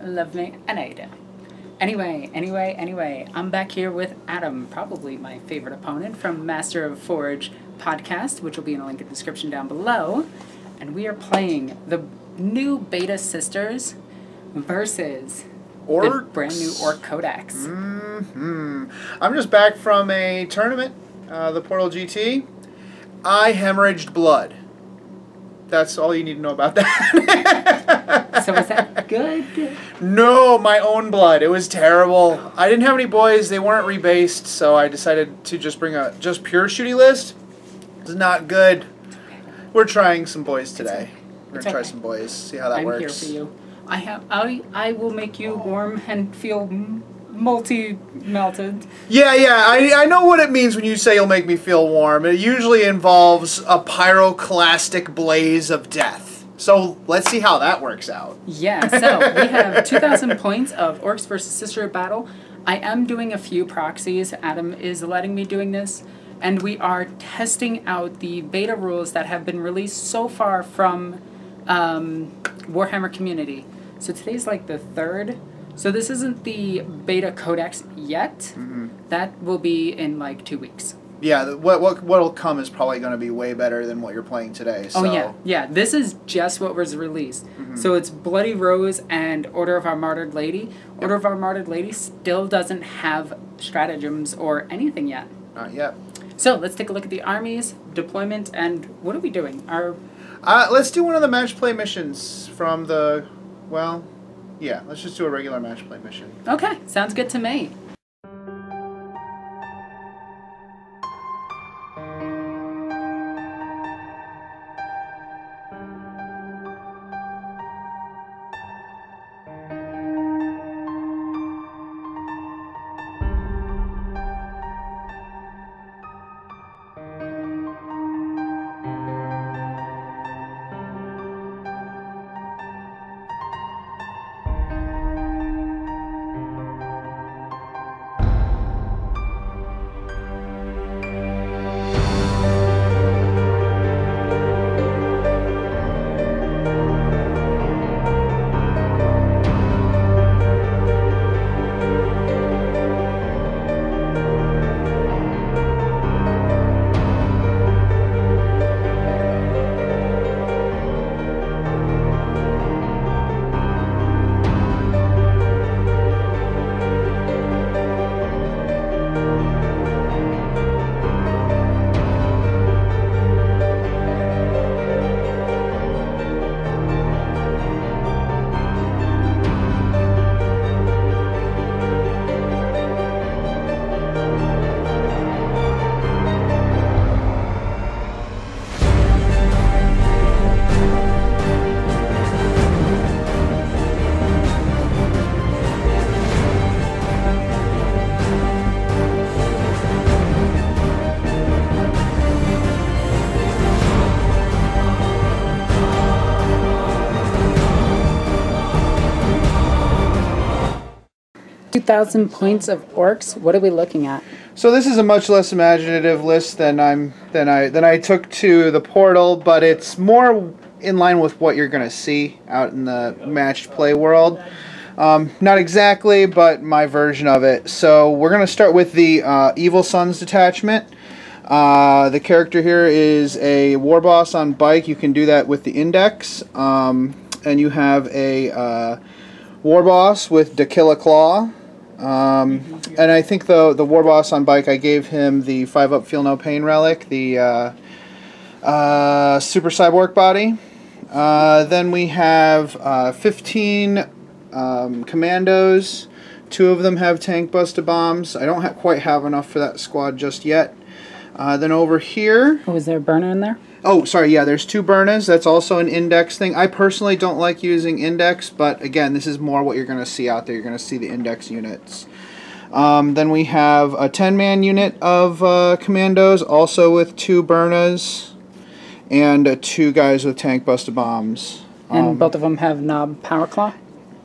love me, and I do. Anyway, I'm back here with Adam, probably my favorite opponent from Master of Forge podcast, which will be in a link in the description down below. And we are playing the new Beta Sisters versus Orcs. the brand new Orc Codex. I'm just back from a tournament, the Portal GT. I hemorrhaged blood. That's all you need to know about that. So was that good? No, my own blood. It was terrible. I didn't have any boys. They weren't rebased, so I decided to just bring a pure shooty list. It's not good. We're trying some boys today. We're gonna try some boys. See how that works. I'm here for you. I will make you warm and feel multi-melted. Yeah, I know what it means when you say you'll make me feel warm. It usually involves a pyroclastic blaze of death. So let's see how that works out. Yeah, so we have 2,000 points of Orcs versus Sister Battle. I am doing a few proxies. Adam is letting me doing this. And we are testing out the beta rules that have been released so far from Warhammer community. So today's like the 3rd. So this isn't the beta codex yet. That will be in like 2 weeks. Yeah, what'll come is probably going to be way better than what you're playing today. So. Oh yeah. This is just what was released. So it's Bloody Rose and Order of Our Martyred Lady. Order of Our Martyred Lady still doesn't have stratagems or anything yet. Not yet. So let's take a look at the armies, deployment, and what are we doing? Let's do one of the match play missions from the, well, yeah, let's just do a regular match play mission. Okay, sounds good to me. Thousand points of Orcs. What are we looking at? So this is a much less imaginative list than I took to the Portal, but it's more in line with what you're going to see out in the matched play world. Not exactly, but my version of it. So we're going to start with the Evil Sons detachment. The character here is a war boss on bike. You can do that with the index, and you have a war boss with To Kill a Claw. And I think the war boss on bike, I gave him the 5-up Feel No Pain relic, the super cyborg body. Then we have 15 commandos. 2 of them have tank buster bombs. I don't quite have enough for that squad just yet. Then over here... Oh, is there a burner in there? Oh, sorry, yeah, there's 2 Burners. That's also an index thing. I personally don't like using index, but again, this is more what you're going to see out there. You're going to see the index units. Then we have a 10-man unit of commandos, also with 2 Burners, and 2 guys with tank buster bombs. And both of them have knob power claw?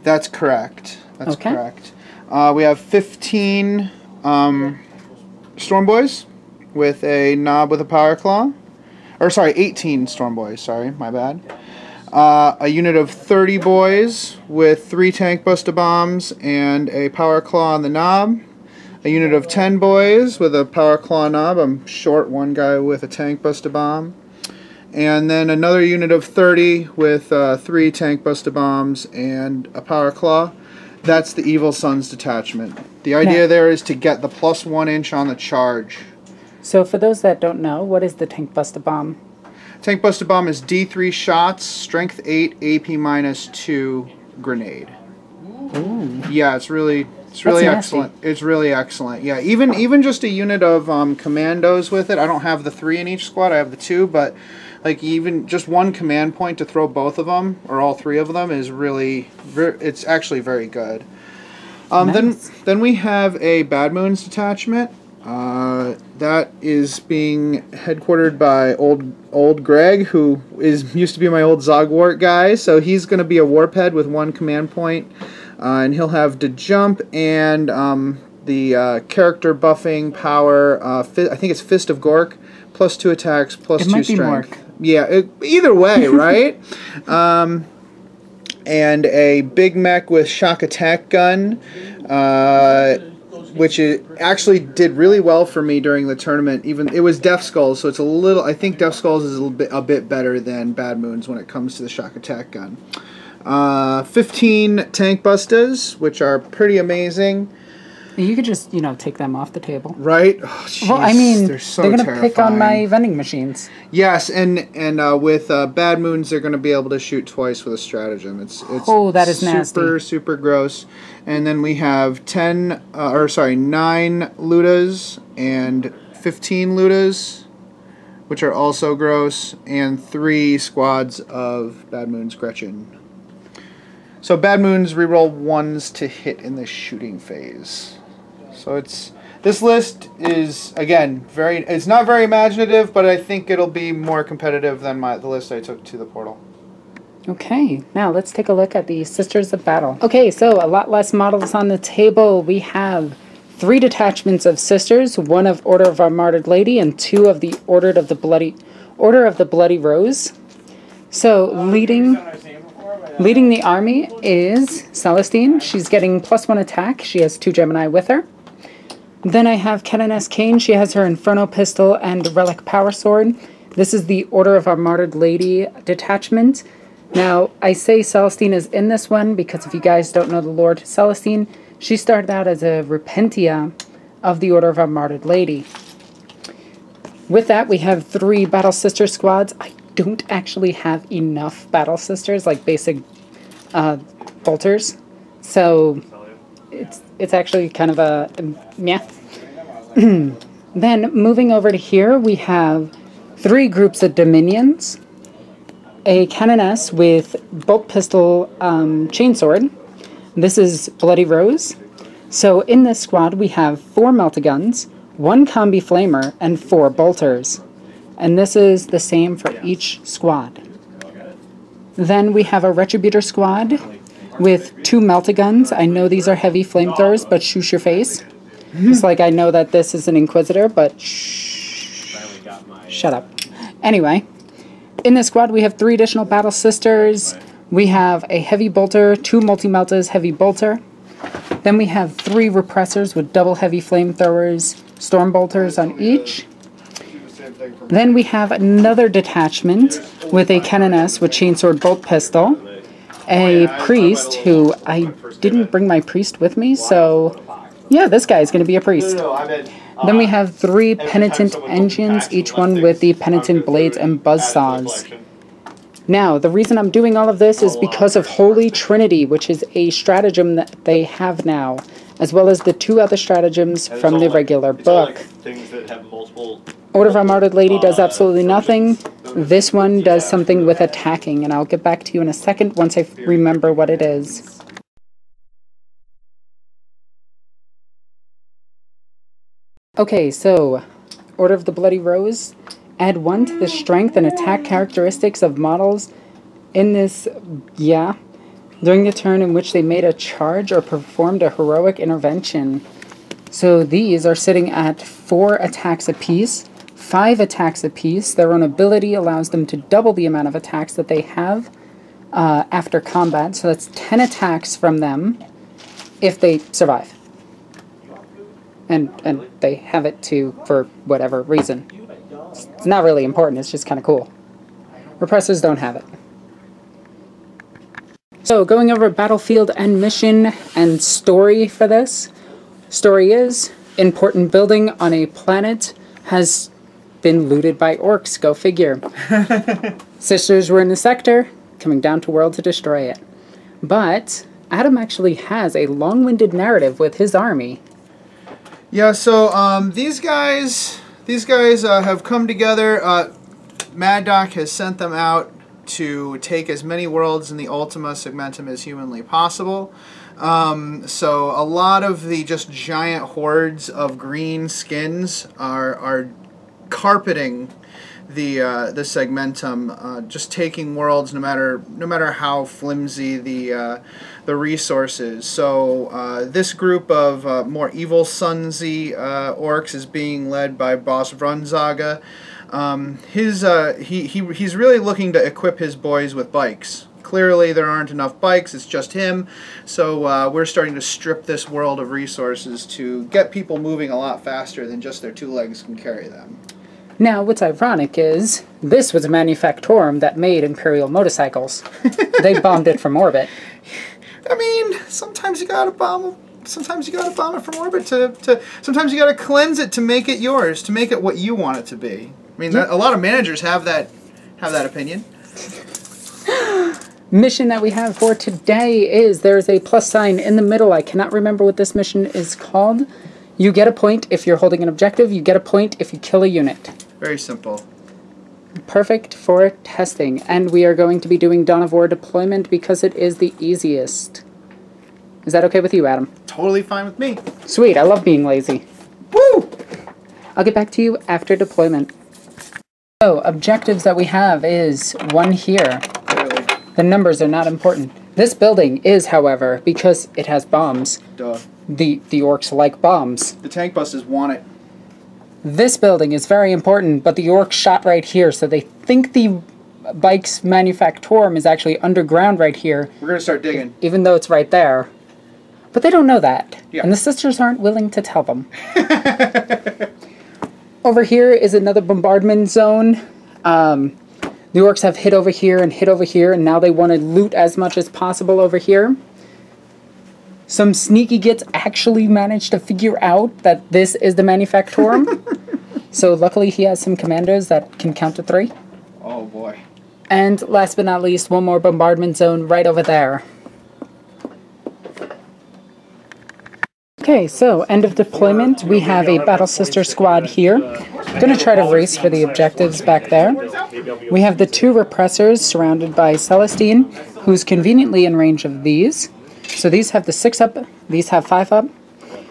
That's correct. That's correct. We have 15 Storm Boys with a knob with a power claw. Or sorry, 18 Storm Boys, sorry, my bad. A unit of 30 boys with 3 tank buster bombs and a power claw on the knob. A unit of 10 boys with a power claw knob. I'm short one guy with a tank buster bomb. And then another unit of 30 with 3 tank buster bombs and a power claw. That's the Evil Sons detachment. The idea there is to get the +1 inch on the charge. So for those that don't know, what is the Tank Buster Bomb? Tank Buster Bomb is D3 shots, strength 8, AP -2 grenade. Ooh. Yeah, it's really excellent. It's really excellent. Yeah, even just a unit of commandos with it. I don't have the 3 in each squad. I have the 2, but like even just one command point to throw both of them or all 3 of them is really it's actually very good. Nice. Then we have a Bad Moons detachment. That is being headquartered by old Greg, who used to be my old Zogwart guy. So he's going to be a warphead with 1 command point, and he'll have to jump and the character buffing power. I think it's Fist of Gork, +2 attacks, +2 strength. Yeah, either way, right? And a big mech with shock attack gun. Which actually did really well for me during the tournament. Even it was Death Skulls, so it's a little. I think Death Skulls is a bit better than Bad Moons when it comes to the shock attack gun. 15 tank busters, which are pretty amazing. You could just, take them off the table. Right? Oh, geez, well, I mean, they're going to pick on my vending machines. Yes, and with Bad Moons, they're going to be able to shoot twice with a stratagem. It's that is nasty. Super gross. And then we have 9 Ludas and 15 Ludas, which are also gross, and 3 squads of Bad Moons Gretchen. So Bad Moons reroll 1s to hit in the shooting phase. So this list is, again, it's not very imaginative, but I think it'll be more competitive than the list I took to the portal. Okay, now let's take a look at the Sisters of Battle. Okay, so a lot less models on the table. We have 3 detachments of Sisters, 1 of Order of our Martyred Lady, and 2 of the Order of the Bloody Rose. So leading the army is Celestine. She's getting +1 attack. She has 2 Gemini with her. Then I have Kenaness Kane. She has her Inferno Pistol and Relic Power Sword. This is the Order of our Martyred Lady detachment. Now, I say Celestine is in this one because if you guys don't know the lore to Celestine, she started out as a Repentia of the Order of our Martyred Lady. With that, we have 3 Battle Sister squads. I don't actually have enough Battle Sisters, like basic bolters. So it's actually kind of a meh. Then moving over to here, we have 3 groups of Dominions. A Canoness with bolt pistol chainsword. This is Bloody Rose. So in this squad we have 4 Meltaguns, 1 Combi Flamer, and 4 Bolters. And this is the same for each squad. Then we have a Retributor squad with 2 Meltaguns. I know these are heavy flamethrowers, but shoosh your face. Just like I know that this is an Inquisitor, but shut up. Anyway. In this squad, we have 3 additional Battle Sisters. We have a Heavy Bolter, 2 Multi-Meltas, Heavy Bolter. Then we have 3 Repressors with double Heavy Flamethrowers, Storm Bolters on each. Then we have another detachment with a Canoness with Chainsword Bolt Pistol. A Priest, who I didn't bring my Priest with me, so yeah, this guy is going to be a Priest. Then we have 3 Penitent Engines, each one with the Penitent Blades and Buzzsaws. Now, the reason I'm doing all of this is because of Holy Trinity, which is a stratagem that they have now, as well as the 2 other stratagems from the regular book. Order of our Martyred Lady does absolutely nothing. This one does something with attacking, and I'll get back to you in a second once I remember what it is. Okay, so Order of the Bloody Rose. Add 1 to the strength and attack characteristics of models in this, during the turn in which they made a charge or performed a heroic intervention. So these are sitting at 4 attacks apiece, 5 attacks apiece. Their own ability allows them to double the amount of attacks that they have. after combat, so that's 10 attacks from them if they survive. And they have it too for whatever reason. It's not really important, it's just kind of cool. Repressors don't have it. So, going over battlefield and mission and story for this. Story is, important building on a planet has been looted by orcs. Go figure. Sisters were in the sector, coming down to world to destroy it. But Adam actually has a long-winded narrative with his army. Yeah, so these guys have come together. Mad Doc has sent them out to take as many worlds in the Ultima Segmentum as humanly possible. So a lot of the just giant hordes of green skins are carpeting the Segmentum, just taking worlds no matter how flimsy the resources. So this group of more evil sonsy orcs is being led by Boss Brunzaga. He's really looking to equip his boys with bikes. Clearly there aren't enough bikes, it's just him, so we're starting to strip this world of resources to get people moving a lot faster than just their two legs can carry them. Now, what's ironic is, this was a manufactorum that made Imperial motorcycles. They bombed it from orbit. I mean, sometimes you gotta bomb them. Sometimes you gotta bomb it from orbit sometimes you gotta cleanse it to make it yours, to make it what you want it to be. I mean, a lot of managers have that opinion. Mission that we have for today is, there's a plus sign in the middle. I cannot remember what this mission is called. You get a point if you're holding an objective. You get a point if you kill a unit. Very simple. Perfect for testing. And we are going to be doing Dawn of War deployment because it is the easiest. Is that okay with you, Adam? Totally fine with me. Sweet, I love being lazy. Woo! I'll get back to you after deployment. So, objectives that we have is one here. Clearly. The numbers are not important. This building is, however, because it has bombs. Duh. The orcs like bombs. The tank busters want it. This building is very important, but the orcs shot right here, so they think the bike's manufactorum is actually underground right here. We're gonna start digging. Even though it's right there. But they don't know that. Yeah. And the sisters aren't willing to tell them. Over here is another bombardment zone. The orcs have hit over here, and now they want to loot as much as possible over here. Some sneaky gits actually managed to figure out that this is the manufactorum. So luckily he has some commandos that can count to 3. Oh boy. And last but not least, one more bombardment zone right over there. Okay, so end of deployment. We have a Battle Sister squad here. I'm going to try to race for the objectives back there. We have the 2 repressors surrounded by Celestine, who's conveniently in range of these. So these have the 6 up, these have 5 up,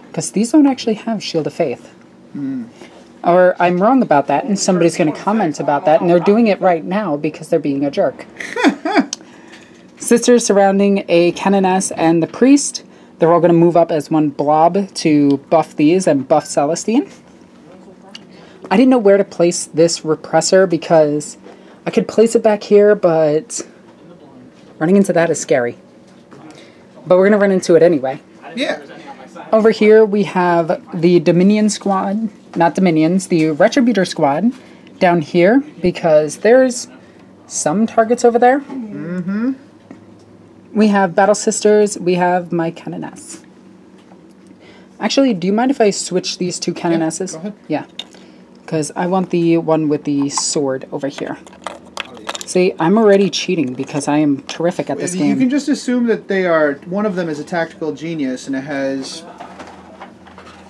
because these don't actually have Shield of Faith. Or I'm wrong about that, and somebody's going to comment about that, and they're doing it right now because they're being a jerk. Sisters surrounding a Canoness and the Priest. They're all going to move up as one blob to buff these and buff Celestine. I didn't know where to place this repressor because I could place it back here, but running into that is scary. But we're going to run into it anyway. Yeah. Over here we have the Dominion squad, not Dominions, the Retributor squad down here because there's some targets over there. Mm-hmm. We have Battle Sisters, we have my Canoness. Actually, do you mind if I switch these 2 Canonesses? Yeah, go ahead. Yeah. Because I want the one with the sword over here. See, I'm already cheating because I am terrific at this game. You can just assume that they are, one of them is a tactical genius and it has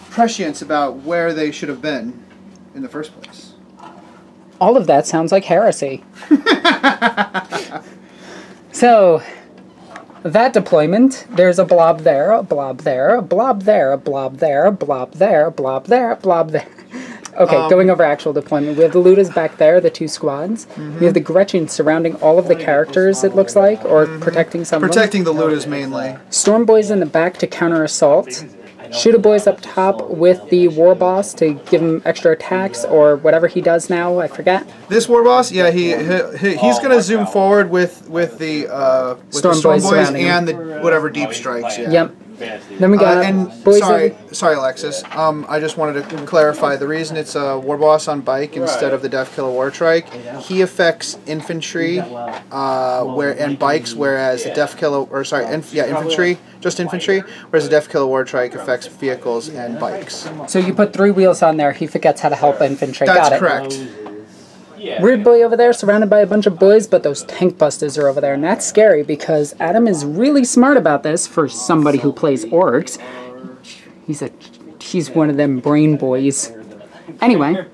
prescience about where they should have been in the first place. All of that sounds like heresy. So, that deployment, there's a blob there, a blob there, a blob there, a blob there, a blob there, a blob there, a blob there. Okay, going over actual deployment. We have the Ludas back there, the 2 squads. We have the Gretchen surrounding all of the characters, it looks like, or protecting some of them. Protecting the Ludas mainly. Storm Boys in the back to counter assault. shoot a boys up top with the war boss to give him extra attacks or whatever he does now. I forget. This war boss, yeah, he's gonna zoom forward with the Storm Boys and the whatever deep strikes. Yeah. Yep. Then we got boys. Sorry, Alexis. I just wanted to clarify the reason it's a war boss on bike instead of the Death Killer War Trike. He affects infantry, and bikes, whereas the Death Killer, infantry, just infantry, whereas the Death Killer War Trike affects vehicles and bikes. So you put 3 wheels on there. He forgets how to help infantry. That's correct. Weird boy over there, surrounded by a bunch of boys, but those tank busters are over there, and that's scary because Adam is really smart about this for somebody who plays orcs. He's one of them brain boys. Anyway,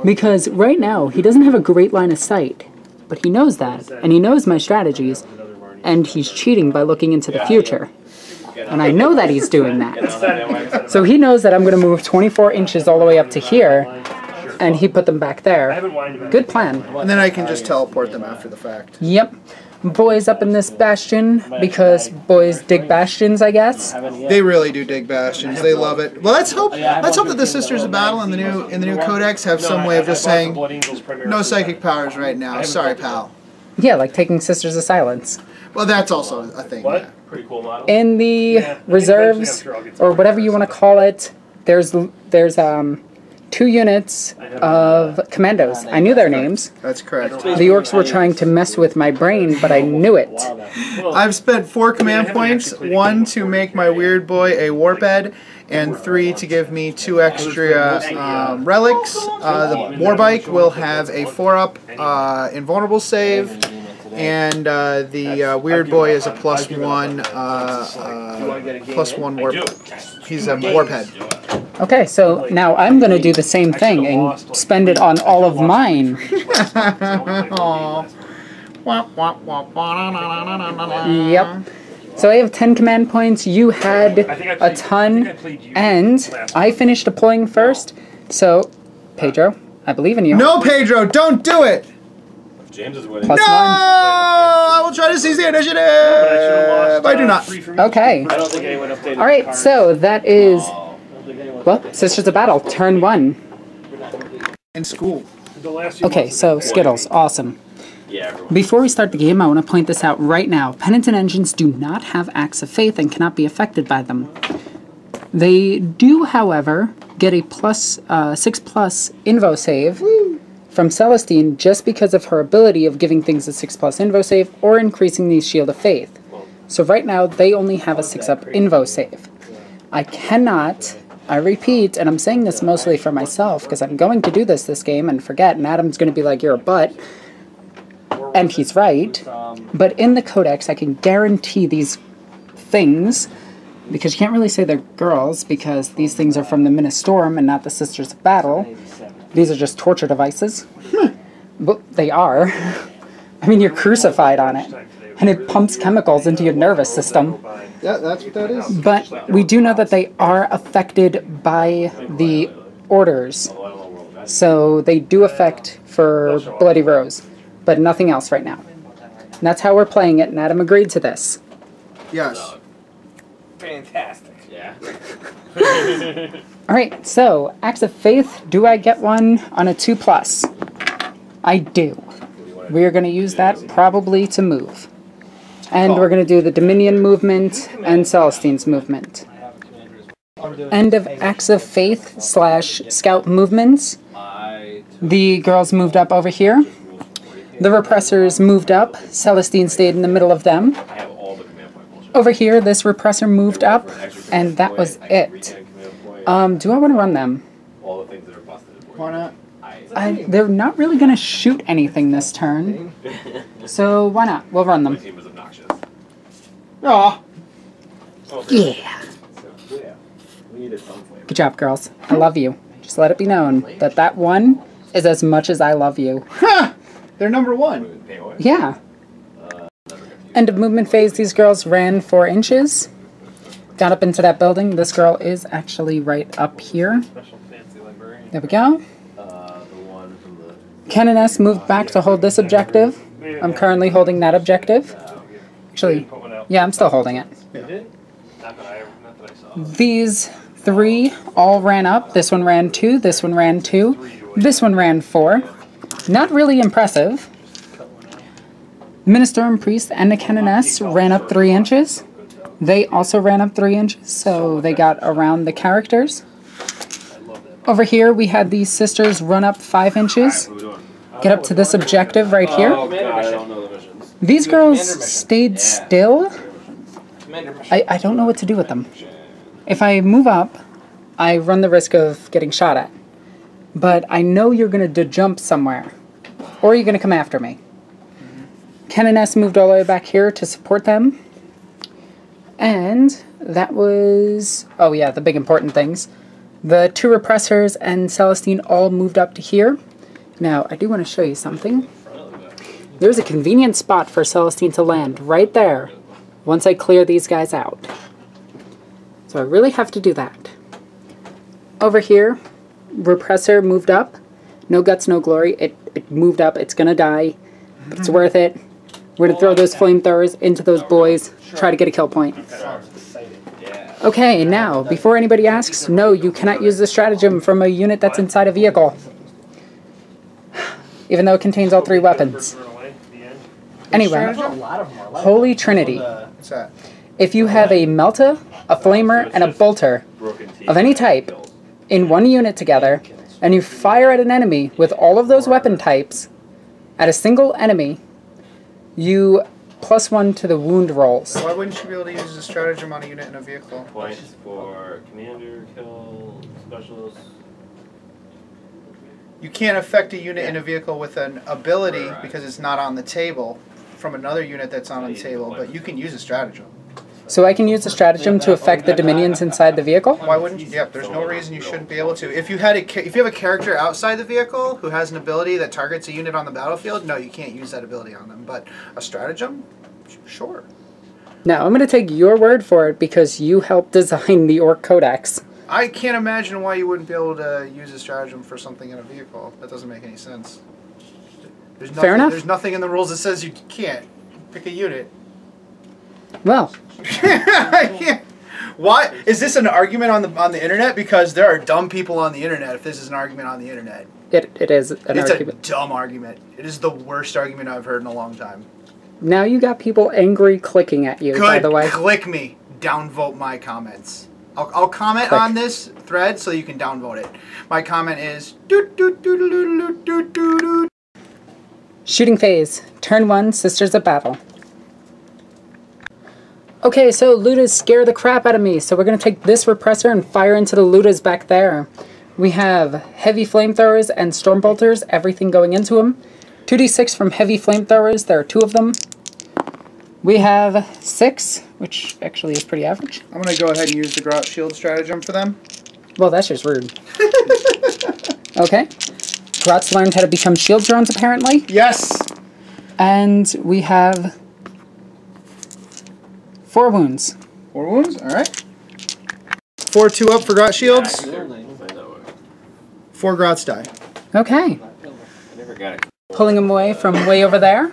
because right now he doesn't have a great line of sight, but he knows that, and he knows my strategies, and he's cheating by looking into the future. And I know that he's doing that. So he knows that I'm going to move 24 inches all the way up to here, and he put them back there. Good plan. And then I can just teleport them after the fact. Yep. Boys up in this bastion, because boys dig bastions, I guess. They really do dig bastions. They love it. Well, let's hope that the Sisters of Battle in the new Codex have some way of just saying no psychic powers right now. Sorry, pal. Yeah, like taking Sisters of Silence. Well, that's also a thing. Yeah. Pretty cool model. In the reserves, or whatever you want to call it, there's 2 units of commandos. I knew their names. That's correct. The orcs were trying to mess with my brain, but I knew it. I've spent 4 command points, 1 to make my weird boy a warp head, and 3 to give me 2 extra relics. The warbike will have a 4-up invulnerable save, and the weird boy is a +1 warp. He's a warp head. Okay, so now I'm going to do the same thing and spend it on all of mine. Yep. So I have 10 command points, you had a ton, and I finished deploying first. So, Pedro, I believe in you. No, Pedro, don't do it! James is winning. No! I will try to seize the initiative! I do not. Okay. Alright, so that is... Well, Sisters of Battle, turn 1. In school. Okay, so Skittles, awesome. Before we start the game, I want to point this out right now. Penitent engines do not have Acts of Faith and cannot be affected by them. They do, however, get a +6+ Invo save from Celestine just because of her ability of giving things a 6+ Invo save or increasing the Shield of Faith. So right now, they only have a 6-up Invo save. I cannot... I repeat, and I'm saying this mostly for myself, because I'm going to do this game and forget, and Adam's going to be like, you're a butt. And he's right. But in the Codex, I can guarantee these things, because you can't really say they're girls, because these things are from the Ministorum and not the Sisters of Battle. These are just torture devices. But they are. I mean, you're crucified on it. And it pumps chemicals into your nervous system. Yeah, that's what that is. But we do know that they are affected by the orders. So they do affect for Bloody Rose, but nothing else right now. And that's how we're playing it, and Adam agreed to this. Yes. Fantastic. Yeah. Alright, so, Acts of Faith, do I get one on a 2+? I do. We're going to use that probably to move. And we're going to do the Dominion movement and Celestine's movement. End of Acts of Faith / Scout movements. The girls moved up over here. The Repressors moved up. Celestine stayed in the middle of them. Over here, this Repressor moved up, and that was it. Do I want to run them? Why not? They're not really going to shoot anything this turn. So why not? We'll run them. Aw. Yeah. Good job, girls. I love you. Just let it be known that that one is as much as I love you. Ha! They're number 1. Yeah. End of movement phase, these girls ran 4 inches. Got up into that building. This girl is actually right up here. There we go. Canoness moved back to hold this objective. I'm currently holding that objective. Actually, yeah, I'm still holding it. Not that I saw. These 3 all ran up. This one ran 2, this one ran 2, this one ran 4. Not really impressive. Minister and Priest and the Canoness ran up 3 inches. They also ran up 3 inches, so they got around the characters. Over here, we had these sisters run up 5 inches. Get up to this objective right here. These girls stayed still. I don't know what to do with them. If I move up, I run the risk of getting shot at. But I know you're going to jump somewhere. Or you're going to come after me. Canoness moved all the way back here to support them. And that was... oh yeah, the big important things. The 2 Repressors and Celestine all moved up to here. Now, I do want to show you something. There's a convenient spot for Celestine to land right there once I clear these guys out. So I really have to do that. Over here, Repressor moved up. No guts, no glory. It moved up. It's going to die. But it's worth it. We're going to throw those flamethrowers into those boys. Try to get a kill point. Okay, now, before anybody asks, no, you cannot use the stratagem from a unit that's inside a vehicle. Even though it contains all 3 weapons. Anyway, Holy Trinity. What's that? If you have a Melta, a Flamer, and a Bolter of any type in one unit together, and you fire at an enemy with all of those weapon types at a single enemy, you +1 to the wound rolls. Why wouldn't you be able to use the stratagem on a unit in a vehicle? Points for commander, kill, specialist. You can't affect a unit in a vehicle with an ability because it's not on the table from another unit that's on the table, but you can use a stratagem. So I can use the stratagem to affect the dominions inside the vehicle? Why wouldn't you? Yep, there's no reason you shouldn't be able to. If you have a character outside the vehicle who has an ability that targets a unit on the battlefield, no, you can't use that ability on them. But a stratagem, sure. Now, I'm going to take your word for it because you helped design the Orc Codex. I can't imagine why you wouldn't be able to use a stratagem for something in a vehicle. That doesn't make any sense. Fair enough. There's nothing in the rules that says you can't pick a unit. Well, Why is this an argument on the internet? Because there are dumb people on the internet. If this is an argument on the internet, it is an argument. It's a dumb argument. It is the worst argument I've heard in a long time. Now you got people angry clicking at you. Good. By the way, Click me. Downvote my comments. I'll comment on this thread so you can downvote it. My comment is shooting phase. Turn 1, Sisters of Battle. Okay, so Ludas scare the crap out of me, so we're going to take this Repressor and fire into the Ludas back there. We have heavy flamethrowers and stormbolters, everything going into them. 2d6 from heavy flamethrowers, there are 2 of them. We have 6, which actually is pretty average. I'm going to go ahead and use the Grot Shield stratagem for them. Well, that's just rude. Okay. Grot's learned how to become shield drones, apparently. Yes! And we have 4 wounds. 4 wounds, alright. 4 2-up for Grot Shields. 4 Grots die. Okay. Pulling them away from way over there.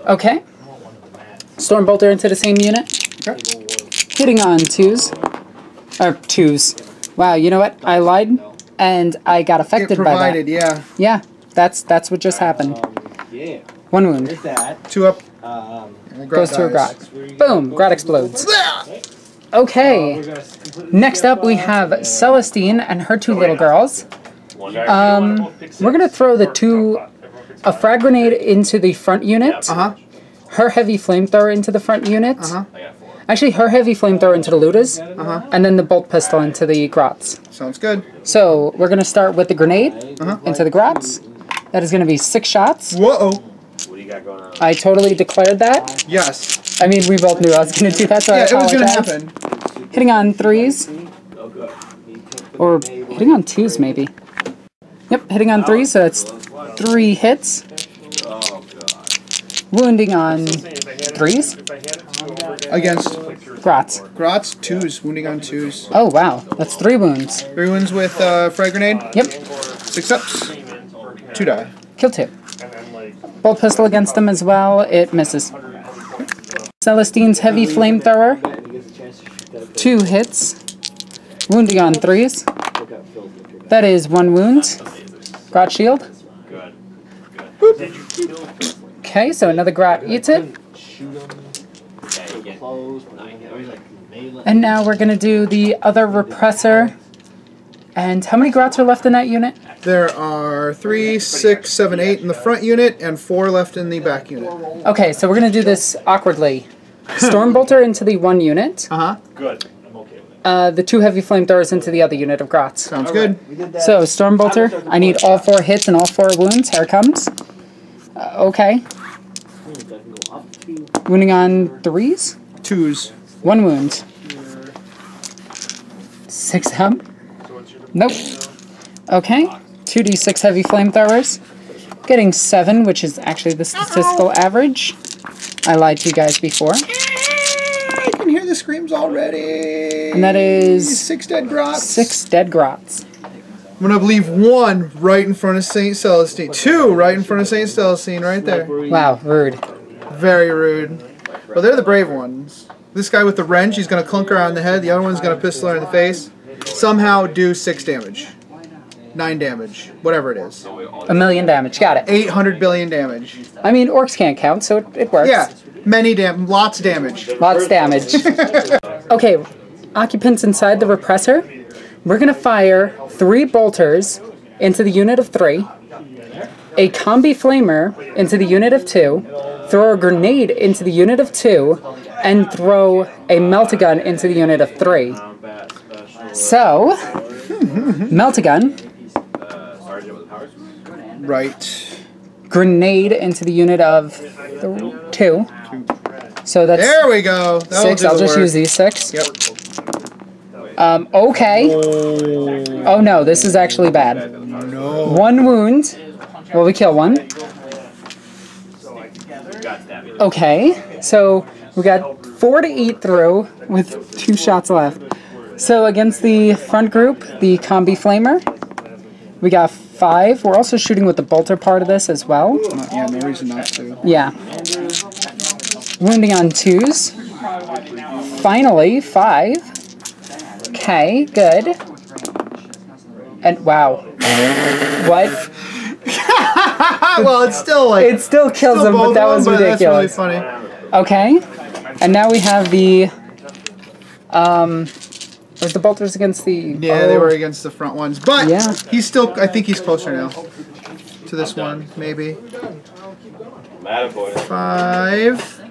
Okay. Stormbolter into the same unit. Okay. Hitting on 2s. Or 2s. Wow, you know what? I lied, and I got affected by that. Yeah. Yeah, that's what just happened. 1 wound. 2 up. Goes to a Grot. Boom! Grot explodes. Okay. Next up, we have Celestine and her 2 little girls. We're going to throw a frag grenade into the front unit. Her heavy flamethrower into the front unit. Actually, her heavy flamethrower into the Ludas. And then the bolt pistol into the Grots. Sounds good. So, we're going to start with the grenade into the Grots. That is going to be 6 shots. Whoa! What do you got going on? I totally declared that. Yes. I mean, we both knew I was going to do that, so I apologize. Yeah, it was going to happen. Hitting on 3s. Or hitting on 2s, maybe. Yep, hitting on 3s, so that's 3 hits. Wounding on 3s. Against Grots. Grots, 2s. Wounding on 2s. Oh, wow. That's 3 wounds. 3 wounds with frag grenade? Yep. 6 ups. 2 die. Kill 2. Bolt pistol against them as well. It misses. Celestine's heavy flamethrower 2 hits. Wounding on 3s. That is 1 wound. Grot shield. Good. Okay, so another grot eats it. And now we're going to do the other repressor. And how many grots are left in that unit? There are 3, 6, 7, 8 in the front unit, and 4 left in the back unit. Okay, so we're going to do this awkwardly. Stormbolter into the 1 unit. Good. I'm okay with it. The 2 heavy flamethrowers into the other unit of grots. Sounds good. So, Stormbolter, I need all 4 hits and all 4 wounds. Here it comes. Okay. Wounding on 3s? 2s. 1 wound. 6 hum. Nope. Okay. 2d6 heavy flamethrowers. Getting 7, which is actually the statistical average. I lied to you guys before. I can hear the screams already. And that is 6 dead grots. 6 dead grots. I'm going to leave 1 right in front of St. Celestine. 2 right in front of St. Celestine, right there. Wow, rude. Very rude. Well, they're the brave ones. This guy with the wrench, he's going to clunk her on the head. The other one's going to pistol her in the face. Somehow do 6 damage. 9 damage. Whatever it is. 1,000,000 damage. Got it. 800 billion damage. I mean, orcs can't count, so it works. Yeah. Lots of damage. Lots of damage. Okay, occupants inside the repressor. We're going to fire 3 bolters into the unit of 3. A combi flamer into the unit of 2. Throw a grenade into the unit of 2. And throw a melt-a-gun into the unit of 3. So, melt-a-gun. Right. Grenade into the unit of 2. So that's There we go. That'll 6. do I'll the just work. use these 6. Yep. Okay. Oh no, this is actually bad. No. 1 wound. Well, we kill 1. Okay, so we got 4 to eat through with 2 shots left. So against the front group, the combi flamer, we got 5. We're also shooting with the bolter part of this as well. Yeah, no reason not to. Yeah. Wounding on 2s. Finally, 5. Okay, good. And wow. What? Well, it's still like... It still kills him, but that was ridiculous. That's really funny. Okay. And now we have the... was the bolters against the... Yeah, they were against the front ones. But Yeah. he's still... I think he's closer now. To this one, maybe. 5.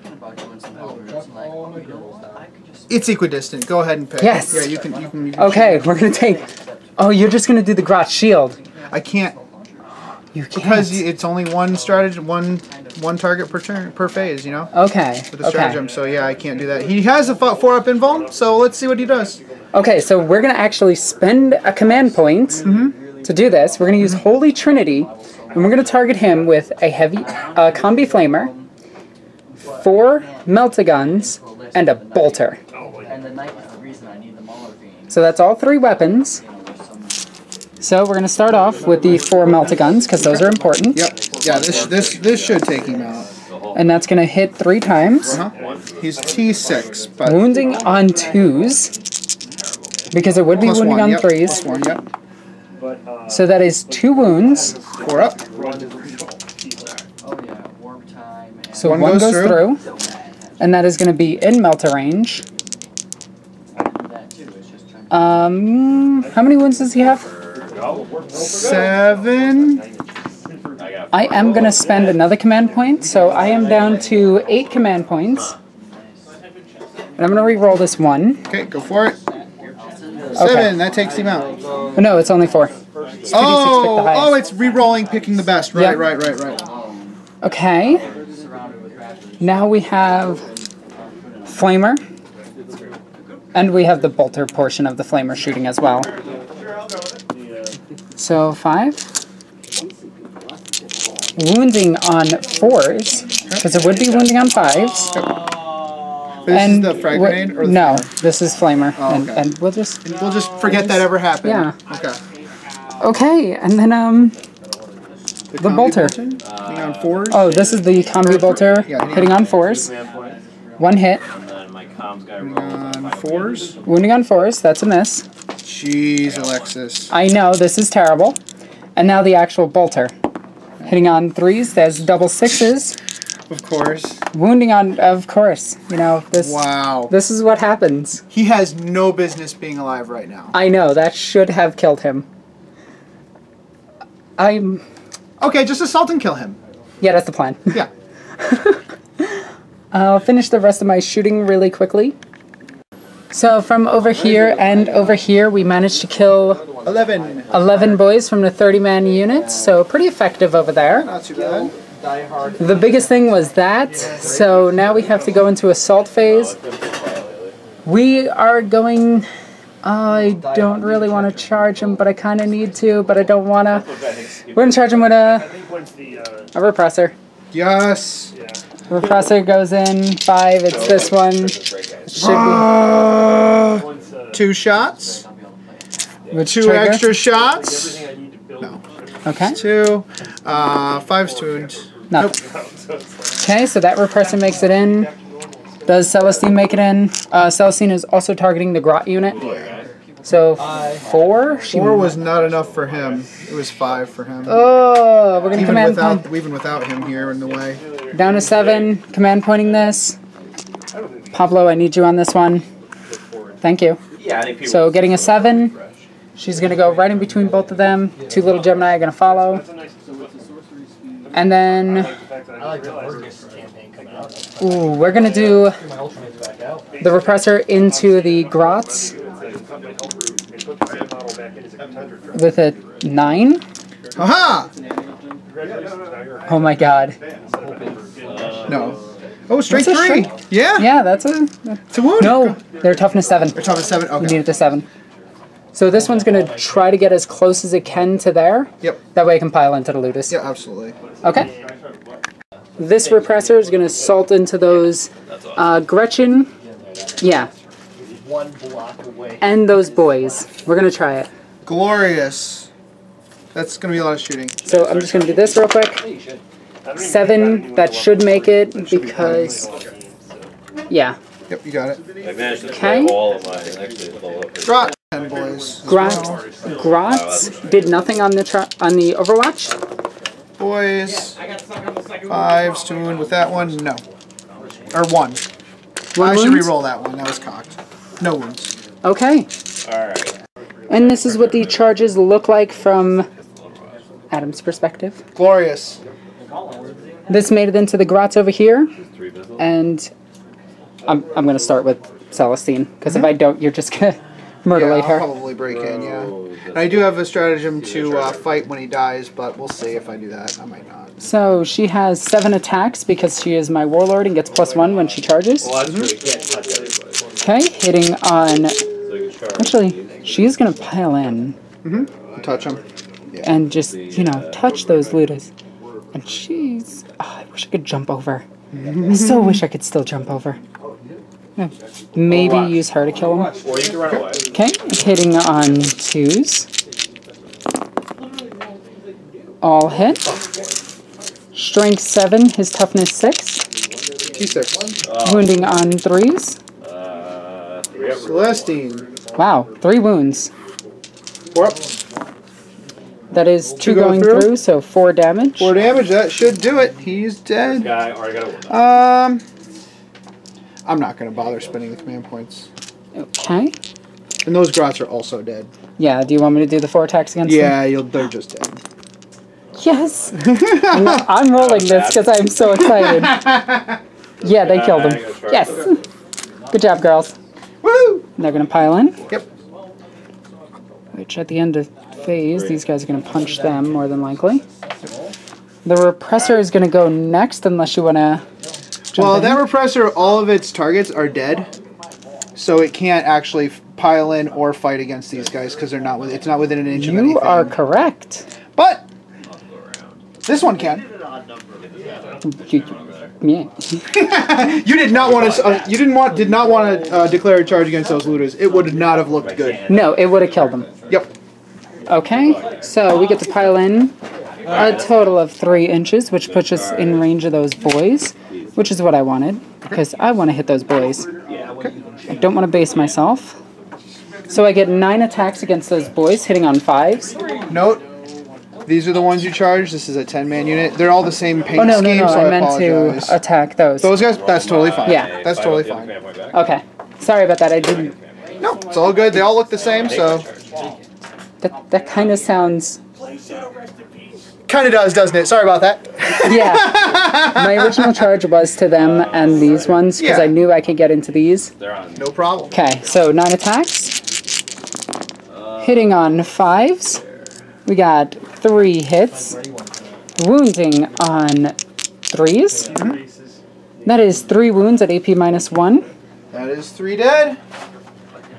It's equidistant. Go ahead and pick. Yes. Yeah, you can Okay, we're going to take... Oh, you're just going to do the Grot Shield. I can't... You can't. Because it's only one strategy, one target per turn, per phase, you know? Okay. With the stratagem, so yeah, I can't do that. He has a 4-up invuln, so let's see what he does. Okay, so we're going to actually spend a command point to do this. We're going to use Holy Trinity, and we're going to target him with a heavy combi flamer, 4 melt-a-guns, and a bolter. So that's all 3 weapons. So we're going to start off with the 4 melt-a-guns, because those are important. Yep. Yeah, this should take him out. And that's going to hit 3 times. He's T6, but... Wounding on 2s, because it would be Plus wounding 1, on yep. 3s. Plus 1, yep. So that is 2 wounds. 4 up. So One one goes goes through. And that is going to be in melter range. How many wounds does he have? 7. I am going to spend another command point, so I am down to 8 command points. And I'm going to re-roll this 1. Okay, go for it. 7, that takes him out. Oh, no, it's only 4. It's 2d6, pick the highest. Oh, it's re-rolling, picking the best. Right, Yep. right. Okay. Now we have Flamer. And we have the bolter portion of the Flamer shooting as well. So 5. Wounding on 4s, because it would be wounding on 5s. This is the frag grenade? Or the no, flamer? this is Flamer. Oh, okay. And we'll just forget that ever happened. Yeah. Okay. Okay, and then the bolter. Hitting on 4s? Oh, this is the combi bolter Yeah, hitting on 4s. 1 hit. comms guy On 4s. Wounding on 4s, that's a miss. Jeez, Alexis. I know, this is terrible. And now the actual bolter. Hitting on 3s, there's double 6s. Of course. Wounding on, of course. You know, this. Wow. This is what happens. He has no business being alive right now. I know, that should have killed him. Okay, just assault and kill him. Yeah, that's the plan. Yeah. I'll finish the rest of my shooting really quickly. So from over here and over here, we managed to kill 11 boys from the 30-man unit, so pretty effective over there. Not too bad. The biggest thing was that, so now we have to go into assault phase. We are going... I don't really want to charge him, but I kind of need to, but I don't want to. We're going to charge him with a repressor. Yes. Repressor goes in, 5, it's this one. Should be 2 shots. with 2 trigger. extra shots. No. Okay. 2. 5's tuned. No. Nope. Okay, so that repressor makes it in. Does Celestine make it in? Celestine is also targeting the Grot unit. So 4? 4 was not enough for him. It was 5 for him. Oh, we're going to command point. Even without him here in the way. Down to 7. Command pointing this. Pablo, I need you on this one. Thank you. So getting a 7. She's going to go right in between both of them. 2 little Gemini are going to follow. And then... Ooh, we're going to do the repressor into the Grots with a 9. Aha! Oh my god. No. Oh, straight That's a 3. straight. Yeah. Yeah, that's a... It's a wound. No, they're toughness 7. They're toughness 7. We Okay. need it to 7. So this one's going to try to get as close as it can to there. Yep. That way it can pile into the Ludus. Yeah, absolutely. Okay. This repressor is going to assault into those Gretchen. Yeah. And those boys. We're going to try it. Glorious. That's going to be a lot of shooting. So I'm just going to do this real quick. 7, that should make it because... Yeah. Yep, you got it. I managed to Okay. play all of mine and actually blow up. Grot 10 boys. Grots did nothing on the Overwatch. Boys. 5's tuned with that one. No. Or 1. I should wound? re-roll that one. That was cocked. No wounds. Okay. Alright. And this is what the charges look like from Adam's perspective. Glorious. This made it into the Grots over here. And I'm going to start with Celestine, because if I don't, you're just going to murderate I'll her. probably break in, yeah. And I do have a stratagem to fight when he dies, but we'll see if I do that. I might not. So she has 7 attacks because she is my warlord and gets +1 when she charges. Well, that's true. You can't touch everybody. Okay, hitting on... So you can charge. Actually, she's going to pile in Touch him. and just, you know, touch those Ludas. And she's... Oh, I wish I could jump over. I so wish I could still jump over. Maybe use her to kill him. Or you can run away. Okay, hitting on 2s. All hit. Strength 7, his toughness 6. T6. Wounding on 3s. 3 up. Celestine. Wow, 3 wounds. 4 up. That is 2 go going through. through, so 4 damage. 4 damage. That should do it. He's dead. Guy, or I gotta work. I'm not going to bother spending the command points. Okay. And those Grots are also dead. Yeah, do you want me to do the 4 attacks against them? Yeah, they're just dead. Yes! I'm rolling this because I'm so excited. Yeah, they killed him. Yes! Good job, girls. Woo! They're going to pile in. Yep. Which at the end of phase, these guys are going to punch them more than likely. The repressor is going to go next unless you want to... Well, that repressor, all of its targets are dead. So it can't actually pile in or fight against these guys because they're not. It's not within an inch of anything. You are correct. But this one can. Yeah. You did not want to. Did not want to declare a charge against those looters. It would not have looked good. No, it would have killed them. Yep. Okay, so we get to pile in a total of 3 inches, which puts us in range of those boys, which is what I wanted, because I want to hit those boys. I don't want to base myself. So I get 9 attacks against those boys, hitting on 5s. Note, these are the ones you charge. This is a 10-man unit. They're all the same paint no, scheme, so I meant apologize. to attack those. Those guys? That's totally fine. Yeah. That's totally fine. Okay. Sorry about that. I didn't... No, it's all good. They all look the same, so... That kind of sounds... Kind of does, doesn't it? Sorry about that. Yeah. My original charge was to them and these ones, because I knew I could get into these. No problem. Okay, so 9 attacks. Hitting on 5s. We got 3 hits. Wounding on 3s. That is 3 wounds at AP -1. That is 3 dead.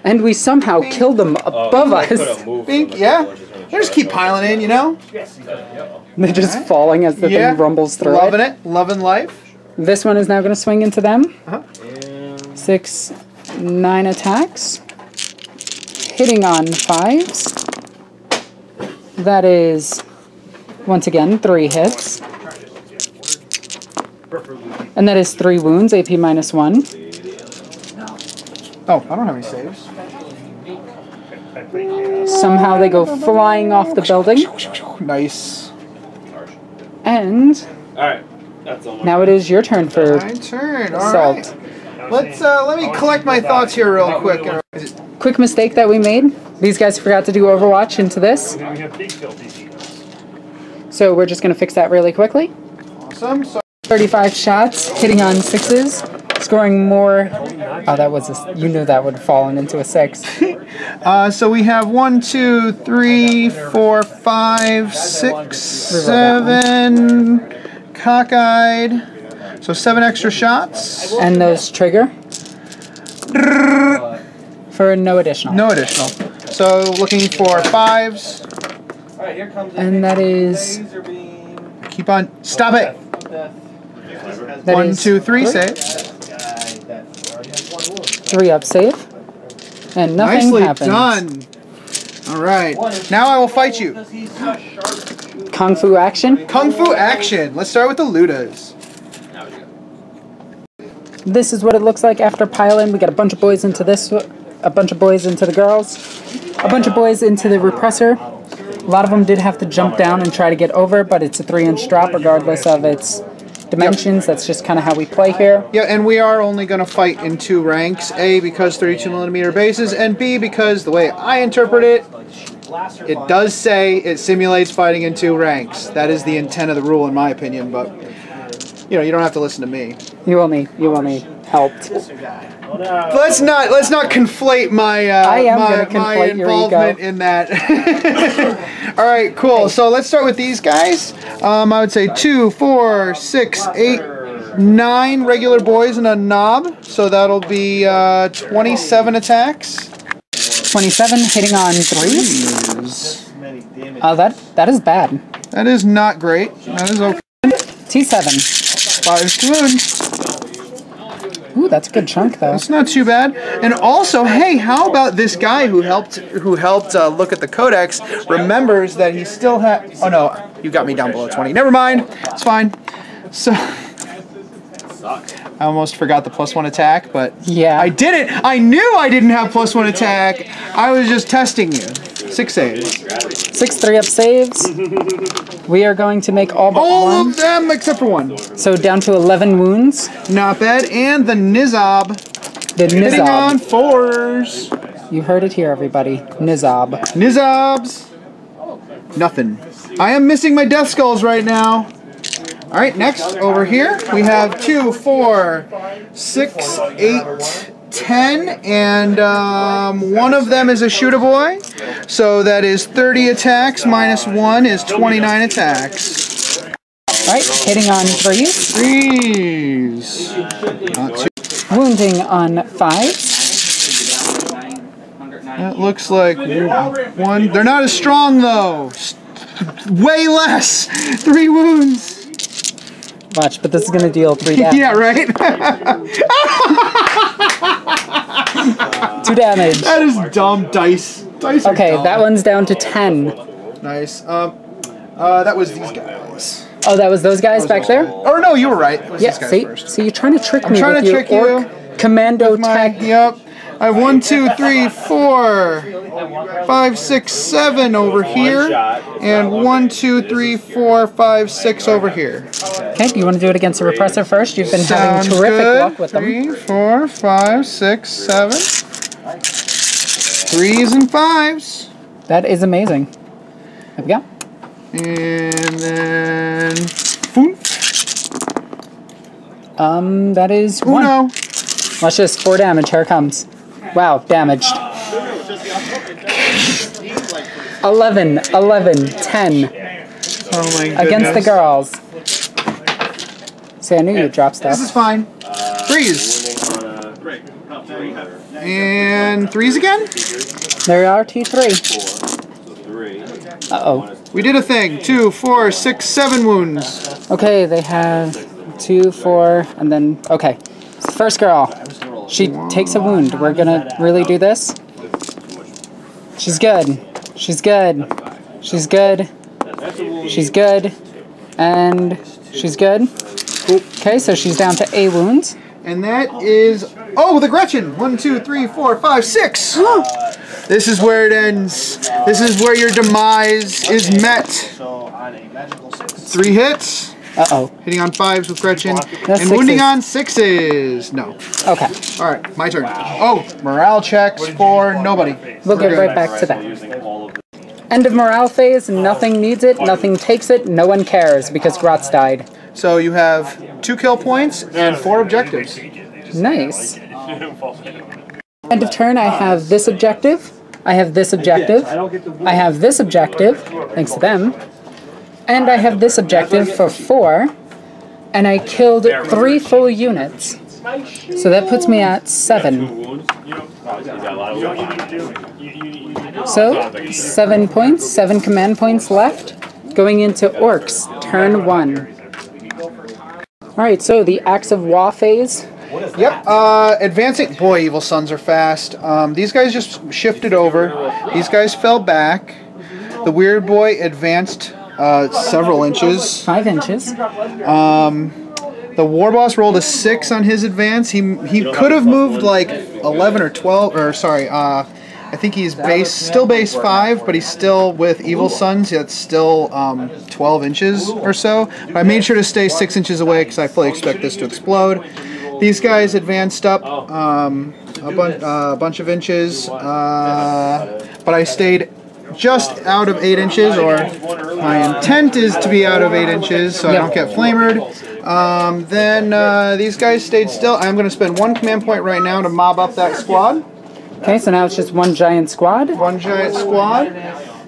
And we somehow killed them above us. Bink, yeah. They just keep piling in, you know? They're just falling as the thing rumbles through. Loving it. Loving life. This one is now going to swing into them. 6, 9 attacks. Hitting on 5s. That is, once again, 3 hits. And that is 3 wounds, AP -1. Oh, I don't have any saves. Somehow they go flying off the building. Nice. And Alright. That's all. now it is your turn for My turn. All assault. right. Let me collect my thoughts here real quick. Quick mistake that we made. These guys forgot to do Overwatch into this. So we're just going to fix that really quickly. Awesome. So 35 shots, hitting on 6s, scoring more. Oh, that was you knew that would have fallen into a 6. so we have 1, 2, 3, 4, 5, 6, 7 cockeyed. So 7 extra shots. And those trigger for no additional. No additional. So looking for 5s. And that is Keep on. Stop it. that 1, is 2, 3 saves. 3 up save. And nothing Nicely happens. done. All right. Now I will fight you. Kung Fu action. Kung Fu action. Let's start with the Ludas. This is what it looks like after piling. We got a bunch of boys into this, a bunch of boys into the girls, a bunch of boys into the repressor. A lot of them did have to jump down and try to get over, but it's a 3-inch drop regardless of its dimensions. That's just kind of how we play here. Yeah, and we are only going to fight in 2 ranks. A, because 32mm bases, and B, because the way I interpret it, it does say it simulates fighting in 2 ranks. That is the intent of the rule, in my opinion, but you know, you don't have to listen to me. You only helped. Let's not conflate my my involvement in that. All right, cool. So let's start with these guys. I would say 2, 4, 6, 8, 9 regular boys and a knob. So that'll be 27 attacks. 27 hitting on 3s. Oh, that is bad. That is not great. That is okay. T7. 5 wounds. Ooh, that's a good chunk though. That's not too bad. And also, hey, how about this guy who helped look at the codex remembers that he still had. Oh no, you got me down below 20. Never mind. It's fine. So I almost forgot the +1 attack, but yeah, I didn't. I knew I didn't have +1 attack. I was just testing you. 6 saves. 6 3-up saves. We are going to make all but all one. of them except for 1. So down to 11 wounds. Not bad. And the Nizab. The Hitting on Nizab. 4s. You heard it here, everybody. Nizab. Nizabs. Nothing. I am missing my death skulls right now. All right, next over here we have 2, 4, 6, 8, 10, and one of them is a shooter boy. So that is 30 attacks minus 1 is 29 attacks. All right, hitting on 3s. 3s. Not too. Wounding on 5s. That looks like 1. They're not as strong though. Way less. 3 wounds. Watch, but this is going to deal 3 damage. Yeah, right? 2 damage. That is dumb. Dice. Dice are Okay, dumb. that one's down to 10. Nice. That was these guys. Oh, that was those guys back there? Or no, you were right. It was Yeah, these guys see? first. See, you're trying to trick I'm me trying with to your trick you. Commando my, tech. yep. I have 1, 2, 3, 4, 5, 6, 7 over here, and 1, 2, 3, 4, 5, 6 over here. Okay, do you want to do it against a repressor first? You've been having Sounds terrific good. luck with them. 3, 4, 5, 6, 7. 3s and 5s. That is amazing. There we go. And then... Boom. That is 1. Uno. Watch this, 4 damage, here it comes. Wow, damaged. 11, 10. Oh my goodness. Against the girls. See, I knew you'd drop stuff. This is fine. 3s. And 3s again? There are 2, 3. Uh-oh. We did a thing. 2, 4, 6, 7 wounds. Okay, they have 2, 4, and then... Okay. First girl. She takes a wound. We're gonna really do this. She's good. She's good. She's good. She's good. And she's good. Okay, so she's down to A wounds. And that is... Oh, the Gretchen! 1, 2, 3, 4, 5, 6! This is where it ends. This is where your demise is met. 3 hits. Uh-oh. Hitting on 5s with Gretchen. That's and wounding 6s. on 6s. No. Okay. Alright, my turn. Oh, morale checks for nobody. We'll get right back to that. End of morale phase. Nothing needs it. Nothing takes it. No one cares because Grotz died. So you have 2 kill points and 4 objectives. Nice. End of turn, I have this objective. I have this objective. I have this objective, thanks to them. And I have this objective for 4. And I killed 3 full units. So that puts me at 7. So, 7 points, 7 command points left. Going into Orcs, turn 1. Alright, so the Axe of War phase. Yep, advancing. Boy, Evil Sons are fast. These guys just shifted over. These guys fell back. The Weird Boy advanced several inches. 5 inches. The War Boss rolled a 6 on his advance. He could have moved like 11 or 12, or sorry, I think he's still base 5, but he's still with Evil Sons. That's still 12 inches or so. But I made sure to stay 6 inches away because I fully expect this to explode. These guys advanced up a bunch of inches, but I stayed just out of 8 inches, or my intent is to be out of 8 inches so I don't get flamered. Then these guys stayed still. I'm going to spend 1 command point right now to mob up that squad. Okay, so now it's just 1 giant squad. 1 giant squad.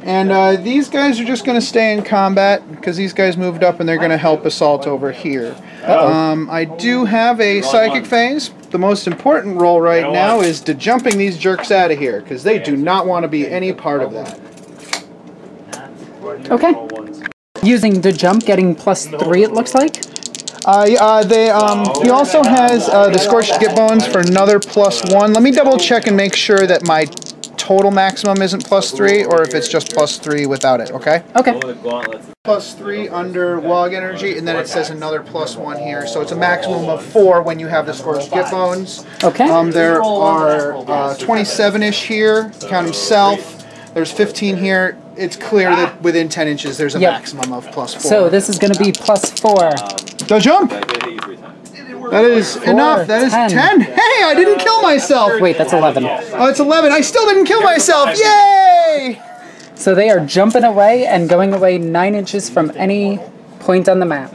And these guys are just going to stay in combat because these guys moved up and they're going to help assault over here. I do have a psychic phase. The most important role right now is to jumping these jerks out of here because they do not want to be any part of that. Okay. Using the jump, getting +3 it looks like. He also has the Scorched Git Bones for another +1. Let me double check and make sure that my total maximum isn't +3 or if it's just +3 without it, okay? Okay. +3 under Log Energy, and then it says another +1 here, so it's a maximum of 4 when you have the Scorched Git Bones. Okay. There are 27-ish here, count himself. There's 15 here. It's clear that within 10 inches there's a maximum of +4. So this is going to be +4. The jump! That is enough. That is 10. Hey, I didn't kill myself. Wait, that's 11. Oh, it's 11. I still didn't kill myself. Yay! So they are jumping away and going away 9 inches from any point on the map.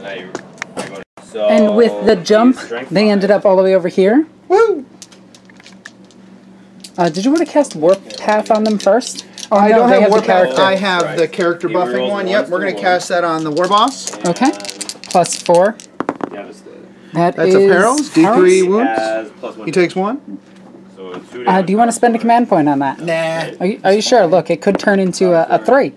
And with the jump, they ended up all the way over here. Woo! Did you want to cast Warp Path on them first? Oh, I no, don't they have the Warp character. Path. I have the character buffing one. Yep, we're going to cast that on the War Boss. Okay. +4. That's a Perils. D3 wounds. He takes 1. Do you want to spend a command point on that? Nah. Are you sure? Look, it could turn into a 3.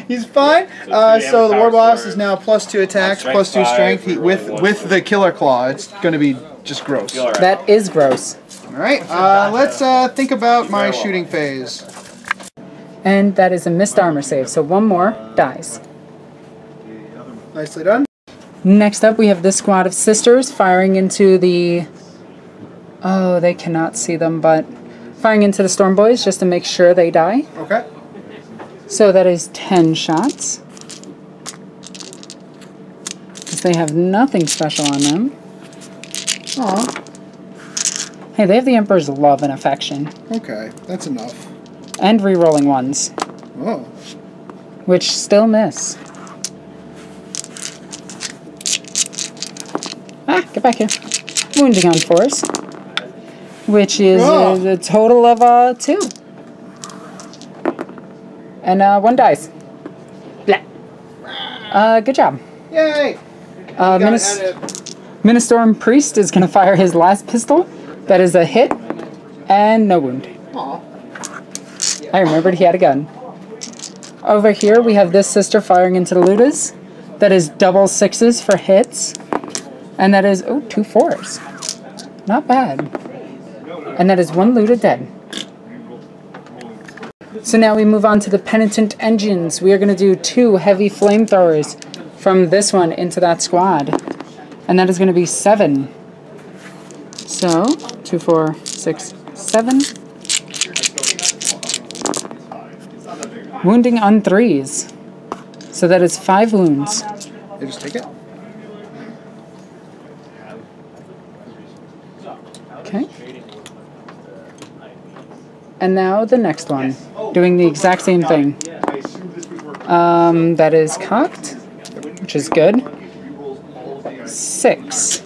He's fine. So the War Boss is now +2 attacks, +2 strength. With the Killer Claw, it's going to be just gross. That is gross. Alright, let's think about my shooting phase. And that is a missed armor save, so 1 more dies. Nicely done. Next up, we have this squad of sisters firing into the Oh, they cannot see them, but firing into the Storm Boys just to make sure they die. Okay. So that is 10 shots. Because they have nothing special on them. Aw. Hey, they have the Emperor's love and affection. Okay, that's enough. And re-rolling ones. Oh. Which still miss. Ah, get back here. Wounding on 4s. Which is a total of 2. And 1 dies. Blah. Good job. Yay! Ministorm Priest is going to fire his last pistol. That is a hit and no wound. Aw. I remembered he had a gun. Over here we have this sister firing into the Ludas. That is double 6s for hits. And that is, 2 4s. Not bad. And that is 1 Luda dead. So now we move on to the Penitent Engines. We are going to do 2 heavy flamethrowers from this one into that squad. And that is going to be 7. So, 2, 4, 6, 7. Wounding on 3s. So that is 5 wounds. You just take it. Okay. And now the next one. Doing the exact same thing. That is cocked, which is good. 6.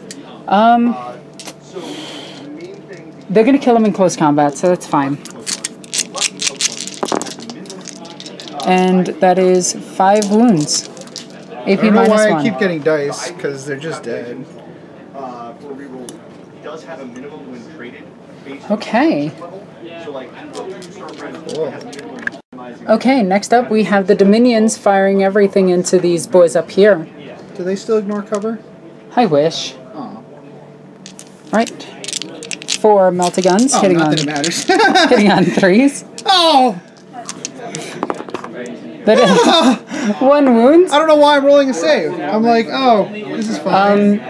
They're going to kill him in close combat, so that's fine. And that is 5 wounds. AP I don't know why -1. I keep getting dice, because they're just dead. Okay. Cool. Okay, next up we have the Dominions firing everything into these boys up here. Do they still ignore cover? I wish. Oh. Right. 4 melta-guns hitting not on that it matters. hitting on 3s. Oh! That is 1 wound. I don't know why I'm rolling a save. I'm like, oh, this is fine.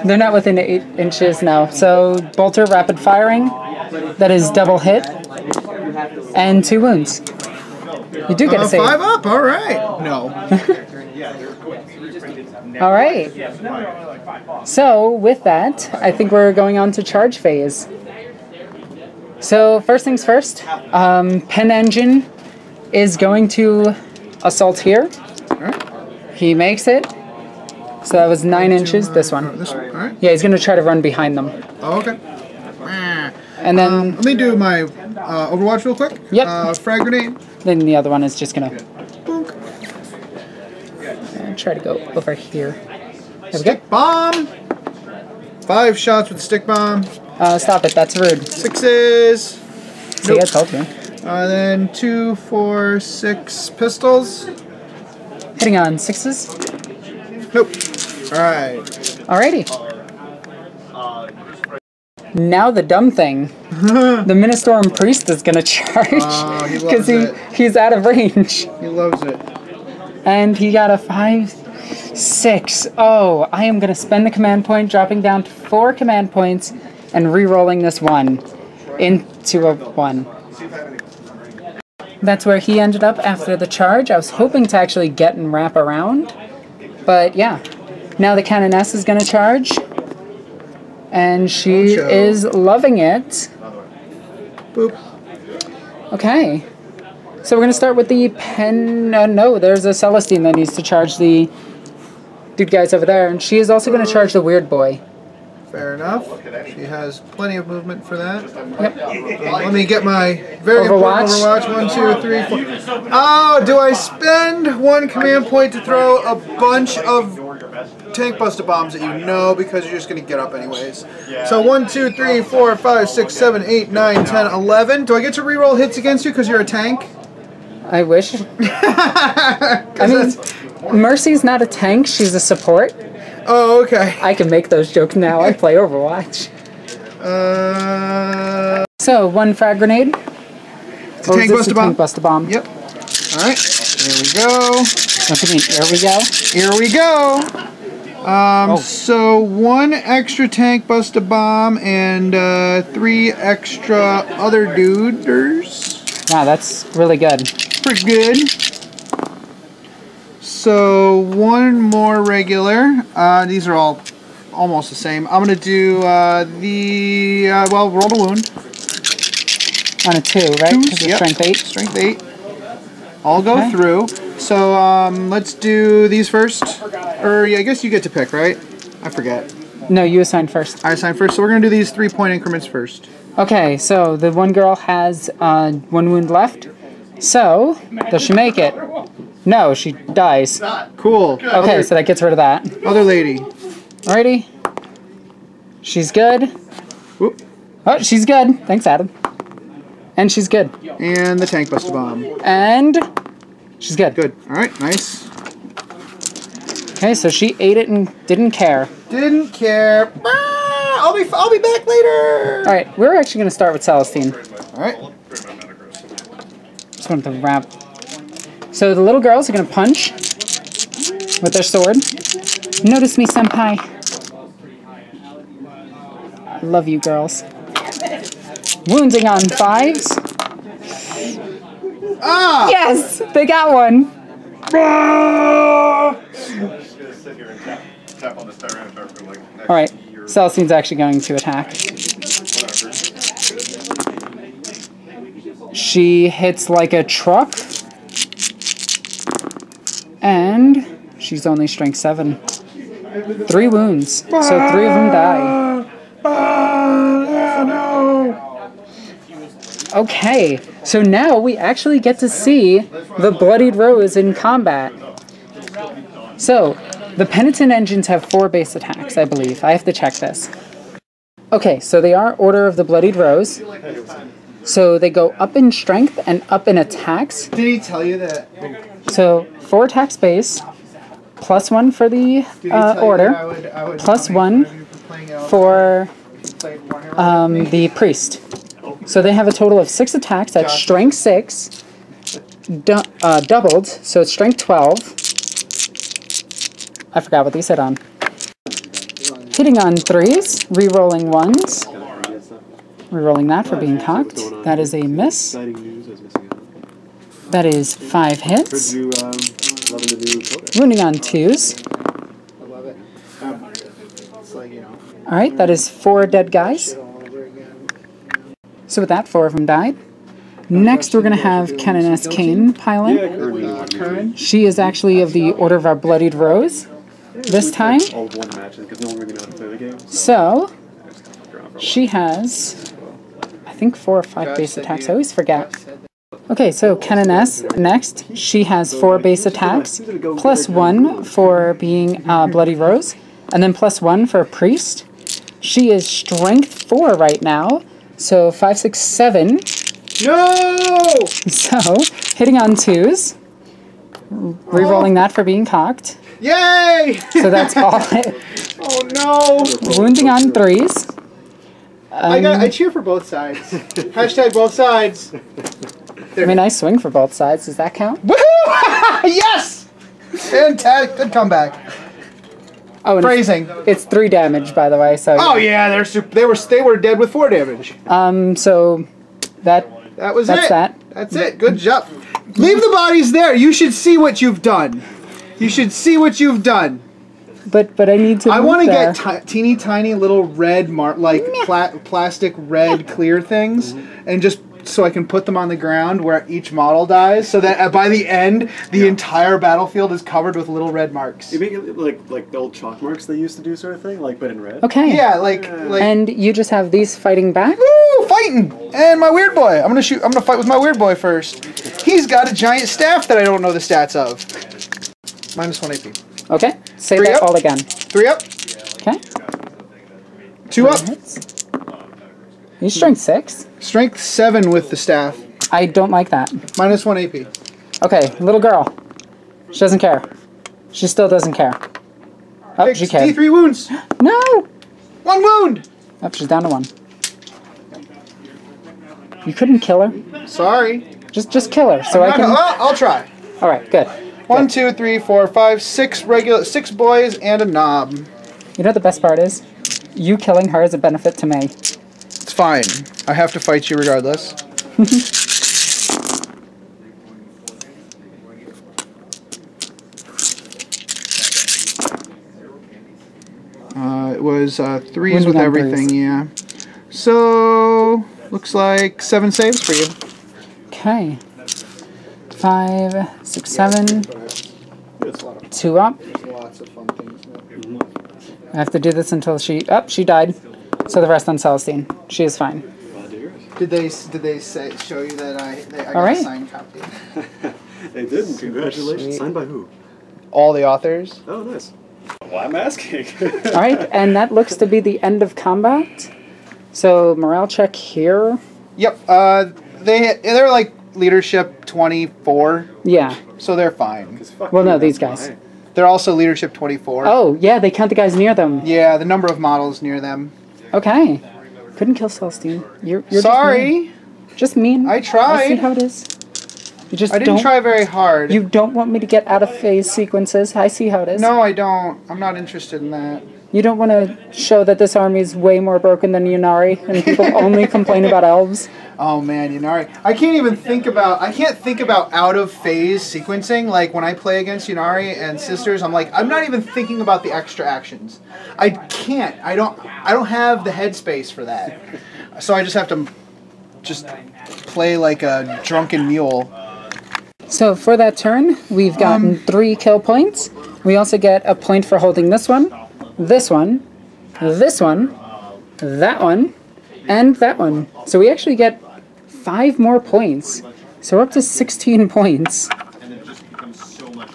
They're not within 8 inches now. So bolter rapid firing. That is double hit. And 2 wounds. You do get a save. 5 up, alright. No. Alright. So with that, I think we're going on to charge phase. So first things first, Pen Engine is going to assault here. Alright. He makes it. So that was 9 inches, this one. This one, alright. Yeah, he's going to try to run behind them. Oh, okay. And then Let me do my Overwatch real quick. Yep. Frag grenade. then the other one is just going to Boonk. try to go over here. There we go. Stick bomb. 5 shots with stick bomb. Stop it, that's rude. 6s. See, I told you. Then 2, 4, 6 pistols. Hitting on 6s. Nope. Alright. Alrighty. Now the dumb thing. The Ministorm Priest is going to charge. Oh, he loves Because it. he's out of range. He loves it. And he got a 5, 6. Oh, I am going to spend the command point, dropping down to 4 command points, and re-rolling this 1 into a 1. That's where he ended up after the charge. I was hoping to actually get and wrap around. But yeah. Now the Canoness is going to charge. And she is loving it. Boop. Okay. So we're going to start with the Pen... no, there's a Celestine that needs to charge the dude guys over there. And she is also going to charge the Weird Boy. Fair enough. She has plenty of movement for that. Yep. Let me get my very important Overwatch. 1, 2, 3, 4. Oh, do I spend 1 command point to throw a bunch of tank buster bombs at you? No, because you're just going to get up anyways. So 1, 2, 3, 4, 5, 6, 7, 8, 9, 10, 11. Do I get to reroll hits against you because you're a tank? I wish. I mean, Mercy's not a tank, she's a support. Oh, okay. I can make those jokes now. I play Overwatch. So, 1 frag grenade. It's a tank buster bomb. Tank buster bomb. Yep. Alright. Here we go. Don't you mean here we go? Here we go. So 1 extra tank bust a bomb and 3 extra other duders. Wow, that's really good. Pretty good. So 1 more regular. These are all almost the same. I'm gonna do well, roll the wound. On a 2, right? 2s, Because yep. strength 8. Strength 8. I'll go through. So let's do these first. Or yeah, I guess you get to pick, right? I forget. No, you assign first. I assign first. So we're gonna do these 3-point increments first. Okay, so the one girl has 1 wound left. So, does she make it? No, she dies. Cool. Okay, so that gets rid of that. Other lady. Alrighty. She's good. Whoop. Oh, she's good. Thanks, Adam. And she's good. And the tank bust a bomb. And she's good. Good. All right. Nice. Okay, so she ate it and didn't care. Didn't care. Ah, I'll be back later. All right, we're actually going to start with Celestine. All right. Just wanted to wrap. So the little girls are going to punch with their sword. Notice me, senpai. I love you, girls. Wounding on 5s. Ah! Yes, they got one. Ah! All right, Celestine's actually going to attack. She hits like a truck. And she's only strength 7. 3 wounds. So 3 of them die. No. Okay, so now we actually get to see the Bloodied Rose in combat. So, the Penitent Engines have 4 base attacks, I believe. I have to check this. Okay, so they are Order of the Bloodied Rose. So they go up in strength and up in attacks. Did he tell you that? So 4 attacks base, +1 for the order, +1 for the priest. So they have a total of 6 attacks at strength 6, doubled, so it's strength 12. I forgot what they said on. Hitting on 3s, re-rolling 1s. Rerolling that for being cocked. That is a miss. That is 5 hits. Wounding on 2s. Alright, that is 4 dead guys. So with that, 4 of them died. Next, we're going to have Canoness Kane pile in. She is actually of the Order of our Bloodied Rose this time. So, she has, I think, 4 or 5 base attacks. I always forget. Okay, so Canoness next. She has 4 base attacks, +1 for being Bloody Rose, and then +1 for Priest. She is strength 4 right now, so 5, 6, 7. No! So, hitting on 2s, re-rolling that for being cocked. Yay! So that's all. Oh no! Wounding on 3s. I cheer for both sides. Hashtag both sides. I mean, I swing for both sides. Does that count? Woohoo! Yes! Fantastic. Good comeback. Oh, and Phrasing. It's 3 damage, by the way. So. Oh yeah, they were dead with 4 damage. So that's it. that. That's it. Good job. Leave the bodies there. You should see what you've done. You should see what you've done. But I need to. I want to get teeny tiny little red plastic red clear things, and just so I can put them on the ground where each model dies, so that by the end the entire battlefield is covered with little red marks. You make it like the old chalk marks they used to do, sort of thing, but in red. Okay. Yeah, like. And you just have these fighting back. Woo! Fighting! And my weird boy. I'm gonna fight with my weird boy first. He's got a giant staff that I don't know the stats of. -1 AP. Okay. Say 3 that up. all again. 3 up. Okay. 2 up. You strength 6. Strength 7 with the staff. I don't like that. -1 AP. Okay, little girl. She doesn't care. She still doesn't care. Oh, she cared. D3 wounds. No! 1 wound. Oh, she's down to 1. You couldn't kill her. Sorry. Just kill her. So I can. I'll try. All right, good. 1, 2, 3, 4, 5, 6 boys and a knob. You know what the best part is? You killing her is a benefit to me. It's fine. I have to fight you regardless. It was 3s with everything, yeah. So, looks like 7 saves for you. Okay. 5, 6, 7. 2 up. Lots of fun things. I have to do this until she... Oh, she died. So the rest on Celestine. She is fine. Did they show you that I got All right. a signed copy? They did. Congratulations. Signed by who? All the authors. Oh, nice. Well, I'm asking. All right, and that looks to be the end of combat. So morale check here. Yep. They're like leadership 24. Yeah. So they're fine. Well, no, these guys. They're also leadership 24. Oh, yeah, they count the guys near them. Yeah, the number of models near them. Okay. Couldn't kill Celestine. You're sorry. Just mean. I tried. I see how it is. You just I didn't try very hard. You don't want me to get out of phase sequences. I see how it is. No, I don't. I'm not interested in that. You don't want to show that this army is way more broken than Yunari, and people only complain about elves. Oh man, Yunari. I can't think about out of phase sequencing. Like when I play against Yunari and Sisters, I'm not even thinking about the extra actions. I can't. I don't have the headspace for that. So I just have to play like a drunken mule. So for that turn, we've gotten 3 kill points. We also get a point for holding this one, this one, this one, that one, and that one. So we actually get 5 more points. So we're up to 16 points.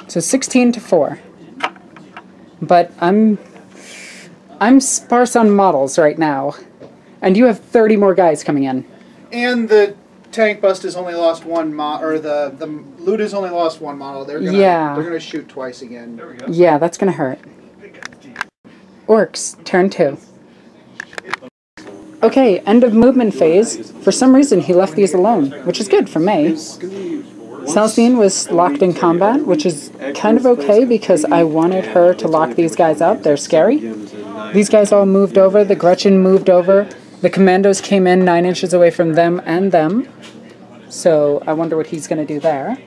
So 16 to 4. But I'm sparse on models right now. And you have 30 more guys coming in. And the tank bust has only lost 1 or the loot has only lost 1 model. They're gonna shoot twice again. Yeah, that's gonna hurt. Orcs, turn 2. Okay, end of movement phase. For some reason, he left these alone, which is good for me. Celestine was locked in combat, which is kind of okay because I wanted her to lock these guys up. They're scary. These guys all moved over. The Gretchen moved over. The commandos came in 9 inches away from them and them. So I wonder what he's going to do there.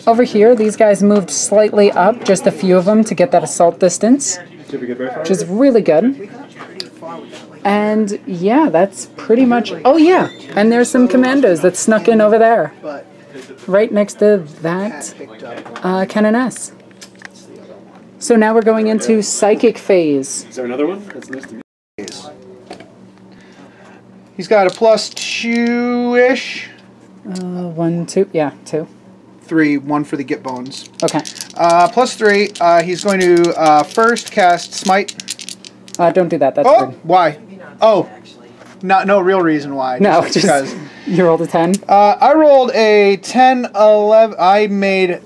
Over here, these guys moved slightly up, just a few of them, to get that assault distance, which is really good. And yeah, that's pretty much... Oh yeah, and there's some commandos that snuck in over there. Right next to that Canoness. So now we're going into Psychic Phase. Is there another one? That's nice to me. He's got a +2-ish. 1, 2, yeah, 2. 3, 1 for the Get Bones. Okay. +3, he's going to first cast Smite. Don't do that, that's rude. Why? Oh, no real reason why. No, just because. You rolled a 10? I rolled a 10, 11. I made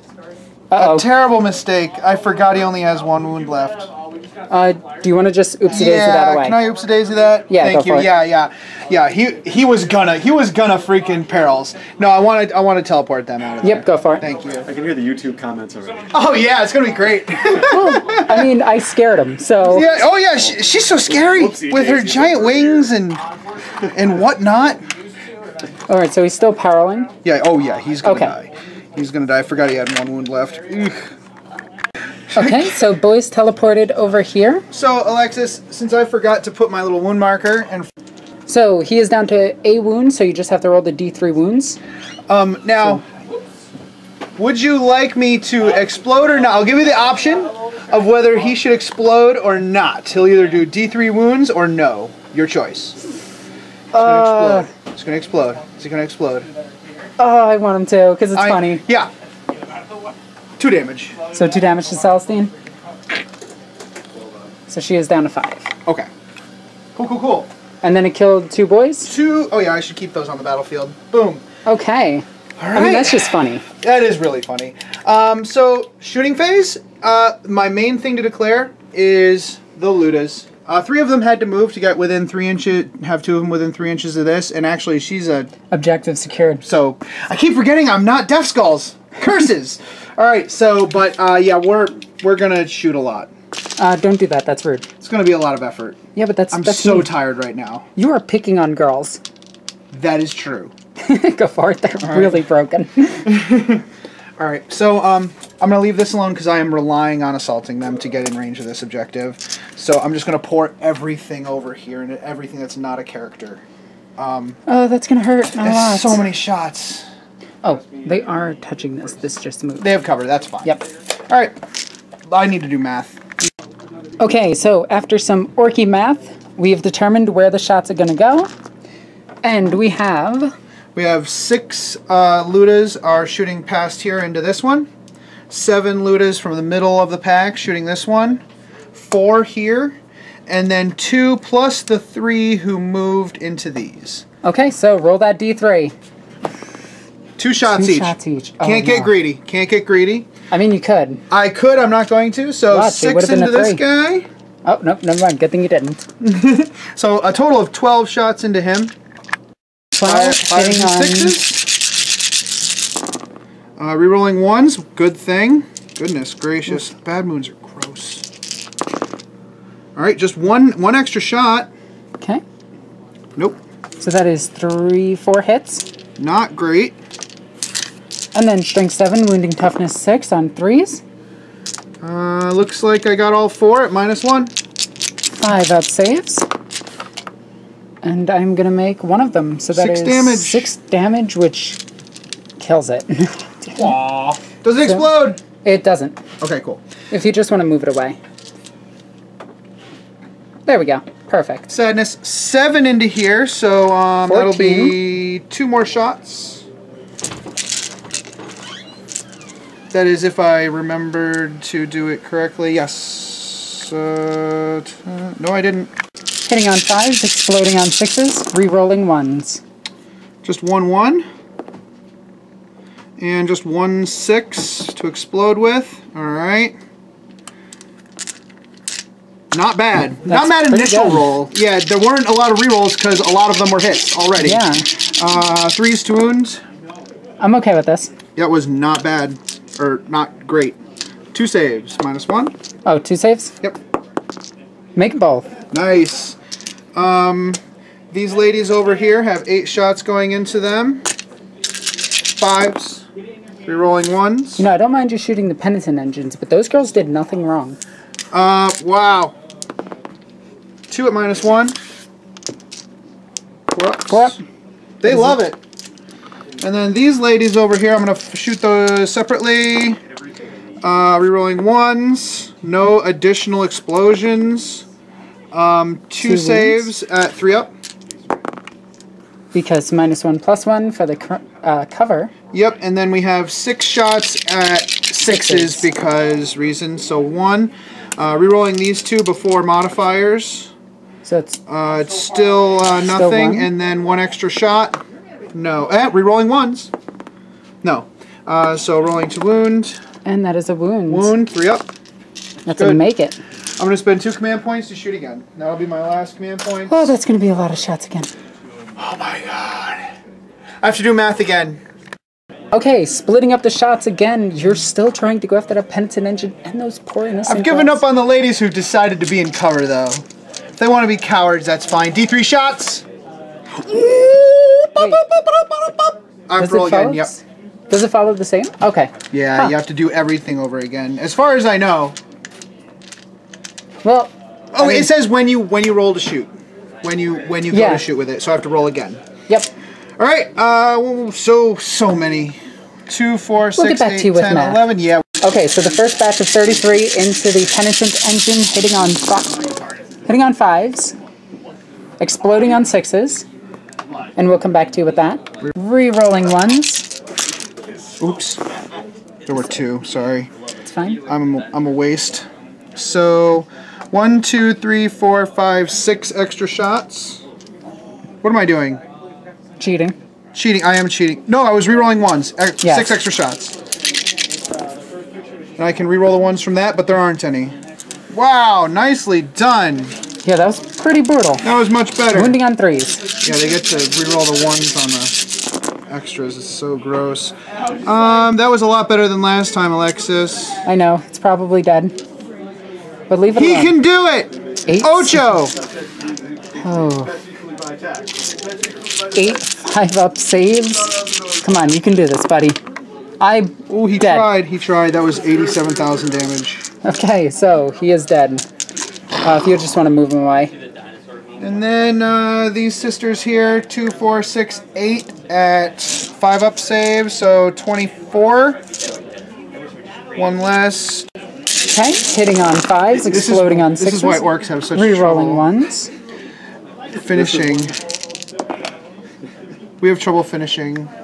a terrible mistake. I forgot he only has 1 wound left. Do you want to just oopsie daisy that away? Can I oopsie daisy that? Yeah, thank go you. for it. Yeah. He was gonna freaking perils. No, I want to teleport them out of there. Yep, go for it. Thank you. I can hear the YouTube comments already. Oh yeah, it's gonna be great. Well, I mean, I scared him, so. Yeah. Oh yeah, she's so scary with her giant wings and whatnot. All right, so he's still paroling. Yeah. Oh yeah, he's gonna die. He's gonna die. I forgot he had 1 wound left. Okay, so boys teleported over here. So Alexis, since I forgot to put my little wound marker and. So he is down to a wound, so you just have to roll the D3 wounds. Now, would you like me to explode or not? I'll give you the option of whether he should explode or not. He'll either do D3 wounds or no. Your choice. It's gonna explode. It's gonna explode. Is he gonna explode? Oh, I want him to, because it's funny. Yeah. 2 damage. So 2 damage to Celestine. So she is down to 5. Okay. Cool. And then it killed 2 boys? 2. Oh yeah, I should keep those on the battlefield. Boom. Okay. All right. I mean, that's just funny. That is really funny. So, shooting phase, my main thing to declare is the Ludas. 3 of them had to move to get within 3 inches, have 2 of them within 3 inches of this, and actually she's a... Objective secured. So, I keep forgetting I'm not Death Skulls. Curses! All right. So, but yeah, we're gonna shoot a lot. Don't do that. That's rude. It's gonna be a lot of effort. Yeah, but that's I'm that's so me. tired right now. You are picking on girls. That is true. Go for it. They're really broken. All right. So I'm gonna leave this alone because I am relying on assaulting them to get in range of this objective. So I'm just gonna pour everything over here and everything that's not a character. Oh, that's gonna hurt a lot. There's so many shots. Oh, they are touching this. This just moved. They have cover. That's fine. Yep. All right. I need to do math. Okay, so after some orky math, we've determined where the shots are gonna go, and we have 6 Ludas are shooting past here into this one. 7 Ludas from the middle of the pack shooting this one. 4 here. And then 2 plus the 3 who moved into these. Okay, so roll that D3. 2 shots 2 each. shots each. Oh, Can't get no. greedy. Can't get greedy. I mean, you could. I could. I'm not going to. So Watch, it 6 would've been into a this 3. guy. Oh, nope, never mind. Good thing you didn't. So a total of 12 shots into him. 12 5 hitting and on 6s. Rerolling 1s. Good thing. Goodness gracious. Bad moons are gross. All right, just one extra shot. Okay, Nope. so that is 4 hits. Not great. And then strength 7, wounding toughness 6 on 3s. Looks like I got all 4 at -1. 5 out saves. And I'm going to make one of them. So that 6 is damage. 6 damage, which kills it. Aww. Does it explode? It doesn't. Okay, cool. If you just want to move it away. There we go. Perfect. Sadness. 7 into here, so that'll 14. be 2 more shots. That is if I remembered to do it correctly. Yes. No, I didn't. Hitting on 5s, exploding on 6s, re-rolling 1s. Just 1-1. And just 1-6 to explode with. Alright. Not bad. Not bad pretty initial good. roll. Yeah, there weren't a lot of rerolls because a lot of them were hits already. Yeah. 3s to wounds. I'm okay with this. That was not bad. Or not great. 2 saves. -1. Oh, 2 saves? Yep. Make both. Nice. These ladies over here have 8 shots going into them. 5s. Rerolling 1s. You know, I don't mind you shooting the penitent engines, but those girls did nothing wrong. Wow. 2 at -1. 4 ups. 4 up. They love it. And then these ladies over here, I'm going to shoot those separately. Rerolling 1s. No additional explosions. 2 saves at 3 up. Because -1/+1 for the cover. Yep, and then we have 6 shots at 6s because reasons. So 1. Rerolling these 2 before modifiers. So it's It's still nothing, 1. and then 1 extra shot. No. Rerolling 1s. No. So rolling to wound. and that is a wound. Wound, 3 up. That's Good. a make it. I'm going to spend 2 command points to shoot again. That'll be my last command point. Oh, that's going to be a lot of shots again. Oh my god. I have to do math again. Okay, splitting up the shots again. You're still trying to go after that penitent engine and those poor innocent I've given girls. up on the ladies who decided to be in cover, though. If they want to be cowards, that's fine. D3 shots. I Does roll it follow? again. Yep. Does it follow the same? Okay. Yeah, Huh. you have to do everything over again. As far as I know. Well. Oh, I mean, it says when you roll to shoot. When you go Yeah. to shoot with it, so I have to roll again. Yep. All right. So many. 2, 4, 6, get back 8, to you with 10, math. 11. Yeah. Okay, so the first batch of 33 into the penitent engine, hitting on 5s, exploding on 6s, and we'll come back to you with that. Re-rolling 1s. Oops. There were 2. Sorry. It's fine. I'm a waste. So 1, 2, 3, 4, 5, 6 extra shots. What am I doing? Cheating. Cheating. I am cheating. No, I was re-rolling 1s. Yes. 6 extra shots. And I can re-roll the 1s from that, but there aren't any. Wow, nicely done. Yeah, that was pretty brutal. That was much better. Wounding on 3s. Yeah, they get to re-roll the 1s on the... extras. It's so gross. That was a lot better than last time, Alexis. I know, it's probably dead. But leave it He alone. can do it! 8 Ocho! Oh. 8 5-up saves. Come on, you can do this, buddy. Oh, he dead. tried. He tried. That was 87,000 damage. Okay, so he is dead. If you just want to move him away. And then these sisters here, 2, 4, 6, 8 at 5-up save, so 24. One less. Okay, hitting on 5s, exploding on 6s. This is why Orcs have such Rerolling trouble 1s. finishing. We have trouble finishing. 4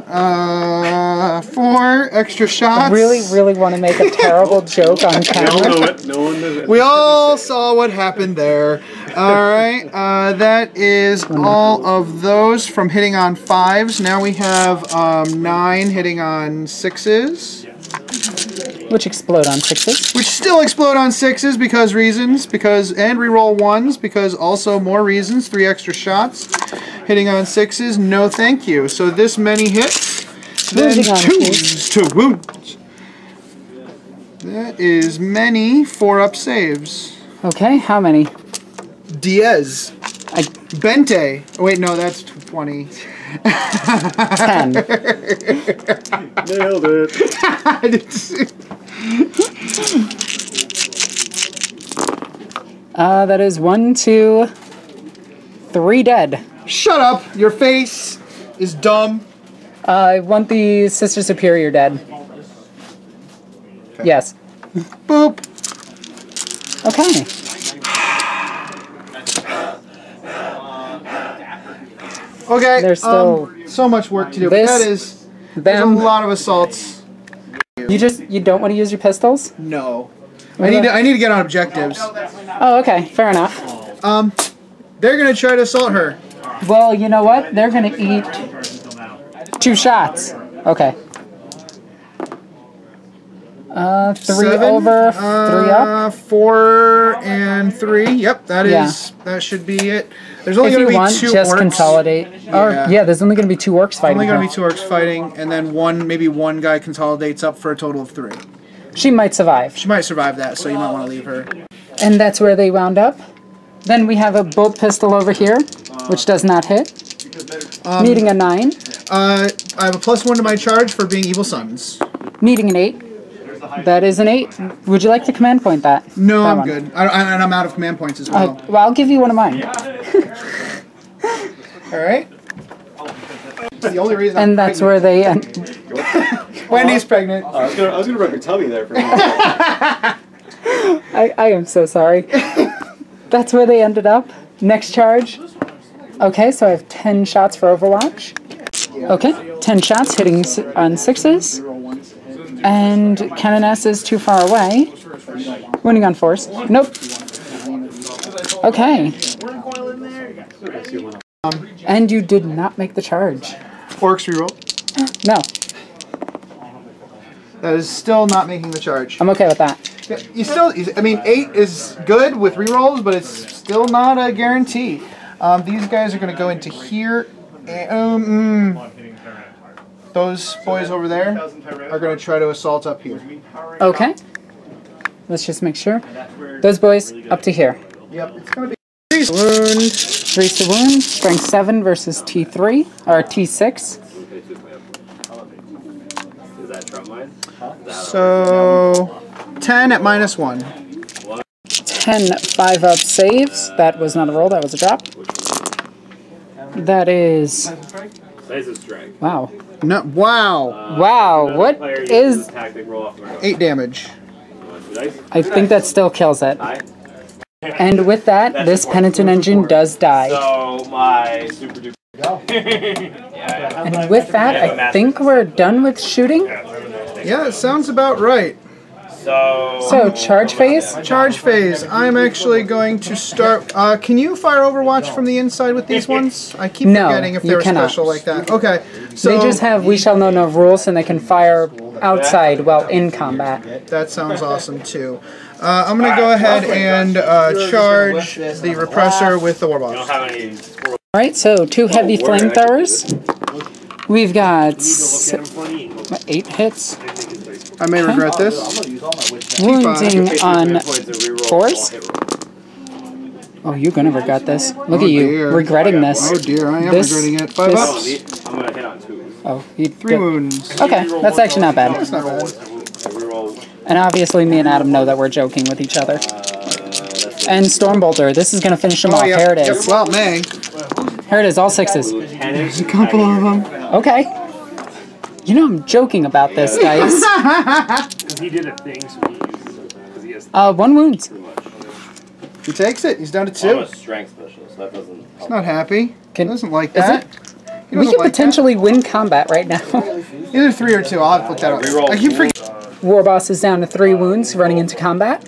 extra shots. I really want to make a terrible joke on We all camera. know it. No one knows it. We all saw what happened there. Alright, that is all of those from hitting on 5s. Now we have 9 hitting on 6s. Which explode on 6s. Which still explode on 6s because reasons. And reroll 1s because also more reasons. 3 extra shots. Hitting on 6s, no thank you. So this many hits. Then Wounding on 2s to wounds. That is many 4-up saves. Okay, how many? Diaz. Bente. Oh, wait, no, that's 20. 10. Nailed it. That is 1, 2, 3 dead. Shut up! Your face is dumb. I want the Sister Superior dead. Okay. Yes. Boop. Okay. Okay. There's still so much work to do. this, But that is there's a them. lot of assaults. You don't want to use your pistols? No. I need to get on objectives. Oh, okay. Fair enough. They're gonna try to assault her. Well, you know what? They're gonna eat 2 shots. Okay. 3 7, over, 3 up. 4 and 3. Yep, that should be it. There's only If gonna you be want, 2 just orcs. consolidate. Yeah. Yeah, there's only gonna be 2 orcs fighting. Only gonna her. be 2 orcs fighting, and then maybe one guy consolidates up for a total of 3. She might survive. She might survive that, so you might want to leave her. And that's where they wound up. Then we have a bolt pistol over here, which does not hit. Needing a 9. I have a +1 to my charge for being evil sons. Needing an 8. That is an 8. Would you like to command point that? No, That I'm one? good. And I'm out of command points as well. Well, I'll give you one of mine. All right. The only reason. And that's where they end. Wendy's pregnant. I was gonna rub your tummy there for a minute. I am so sorry. That's where they ended up. Next charge. Okay, so I have 10 shots for Overwatch. Okay, 10 shots hitting on 6s. And Canoness is too far away. Winning on 4s. Nope. Okay. And you did not make the charge. Orcs reroll. No, That is still not making the charge. I'm okay with that. You still, I mean, 8 is good with rerolls, but it's still not a guarantee. These guys are going to go into here. And, those boys over there are going to try to assault up here. Okay. Let's just make sure. Those boys up to here. Yep, it's going to be 3 wound. 3 to wound. Strength 7 versus T3 or T6. Is that Trump mine? So 10 at -1. 10 5-up saves. That was not a roll, that was a drop. That is... Size of strength. Wow. No, wow. Wow, what is... Tactic roll off my 8 damage. I think that still kills it. And with that, this penitent engine does die. So my super duper. And with that, I think we're done with shooting. Yeah, it sounds about right. So, charge phase? Charge phase. I'm actually going to start. Can you fire Overwatch from the inside with these ones? I keep No, forgetting if you they're cannot. special like that. Okay, so They just have We Shall Know No Rules, and they can fire outside while in combat. that sounds awesome too. I'm gonna go ahead and charge the repressor with the Warbox. Alright, so 2 heavy flamethrowers. We've got Look at him funny. 8 hits. I may regret this. Wounding on Points and reroll 4s. all hit rolls. Oh, you're gonna regret this. Look Oh, at you, dear. regretting this. Oh dear, I am This- regretting it. 5 this- ups, I'm gonna hit on 2s. Oh, you 3 wounds. Okay, that's actually not bad. That's not bad. I reroll. And obviously, me and Adam know that we're joking with each other. And Stormbolter, this is gonna finish him off. yeah. Here it is. Well, May. Here it is, all 6s. There's a couple of them. Okay. You know I'm joking about this, guys. Because he did a thing, so he uses it. Because he has 1 wound. He takes it. He's down to I'm 2. a strength specialist. That doesn't He's help. not happy. He doesn't like is that. He We doesn't could like potentially win combat right now. that. Either 3 or 2. I'll have to look that up. Reroll I keep forgetting. Warboss is down to 3 wounds running into combat.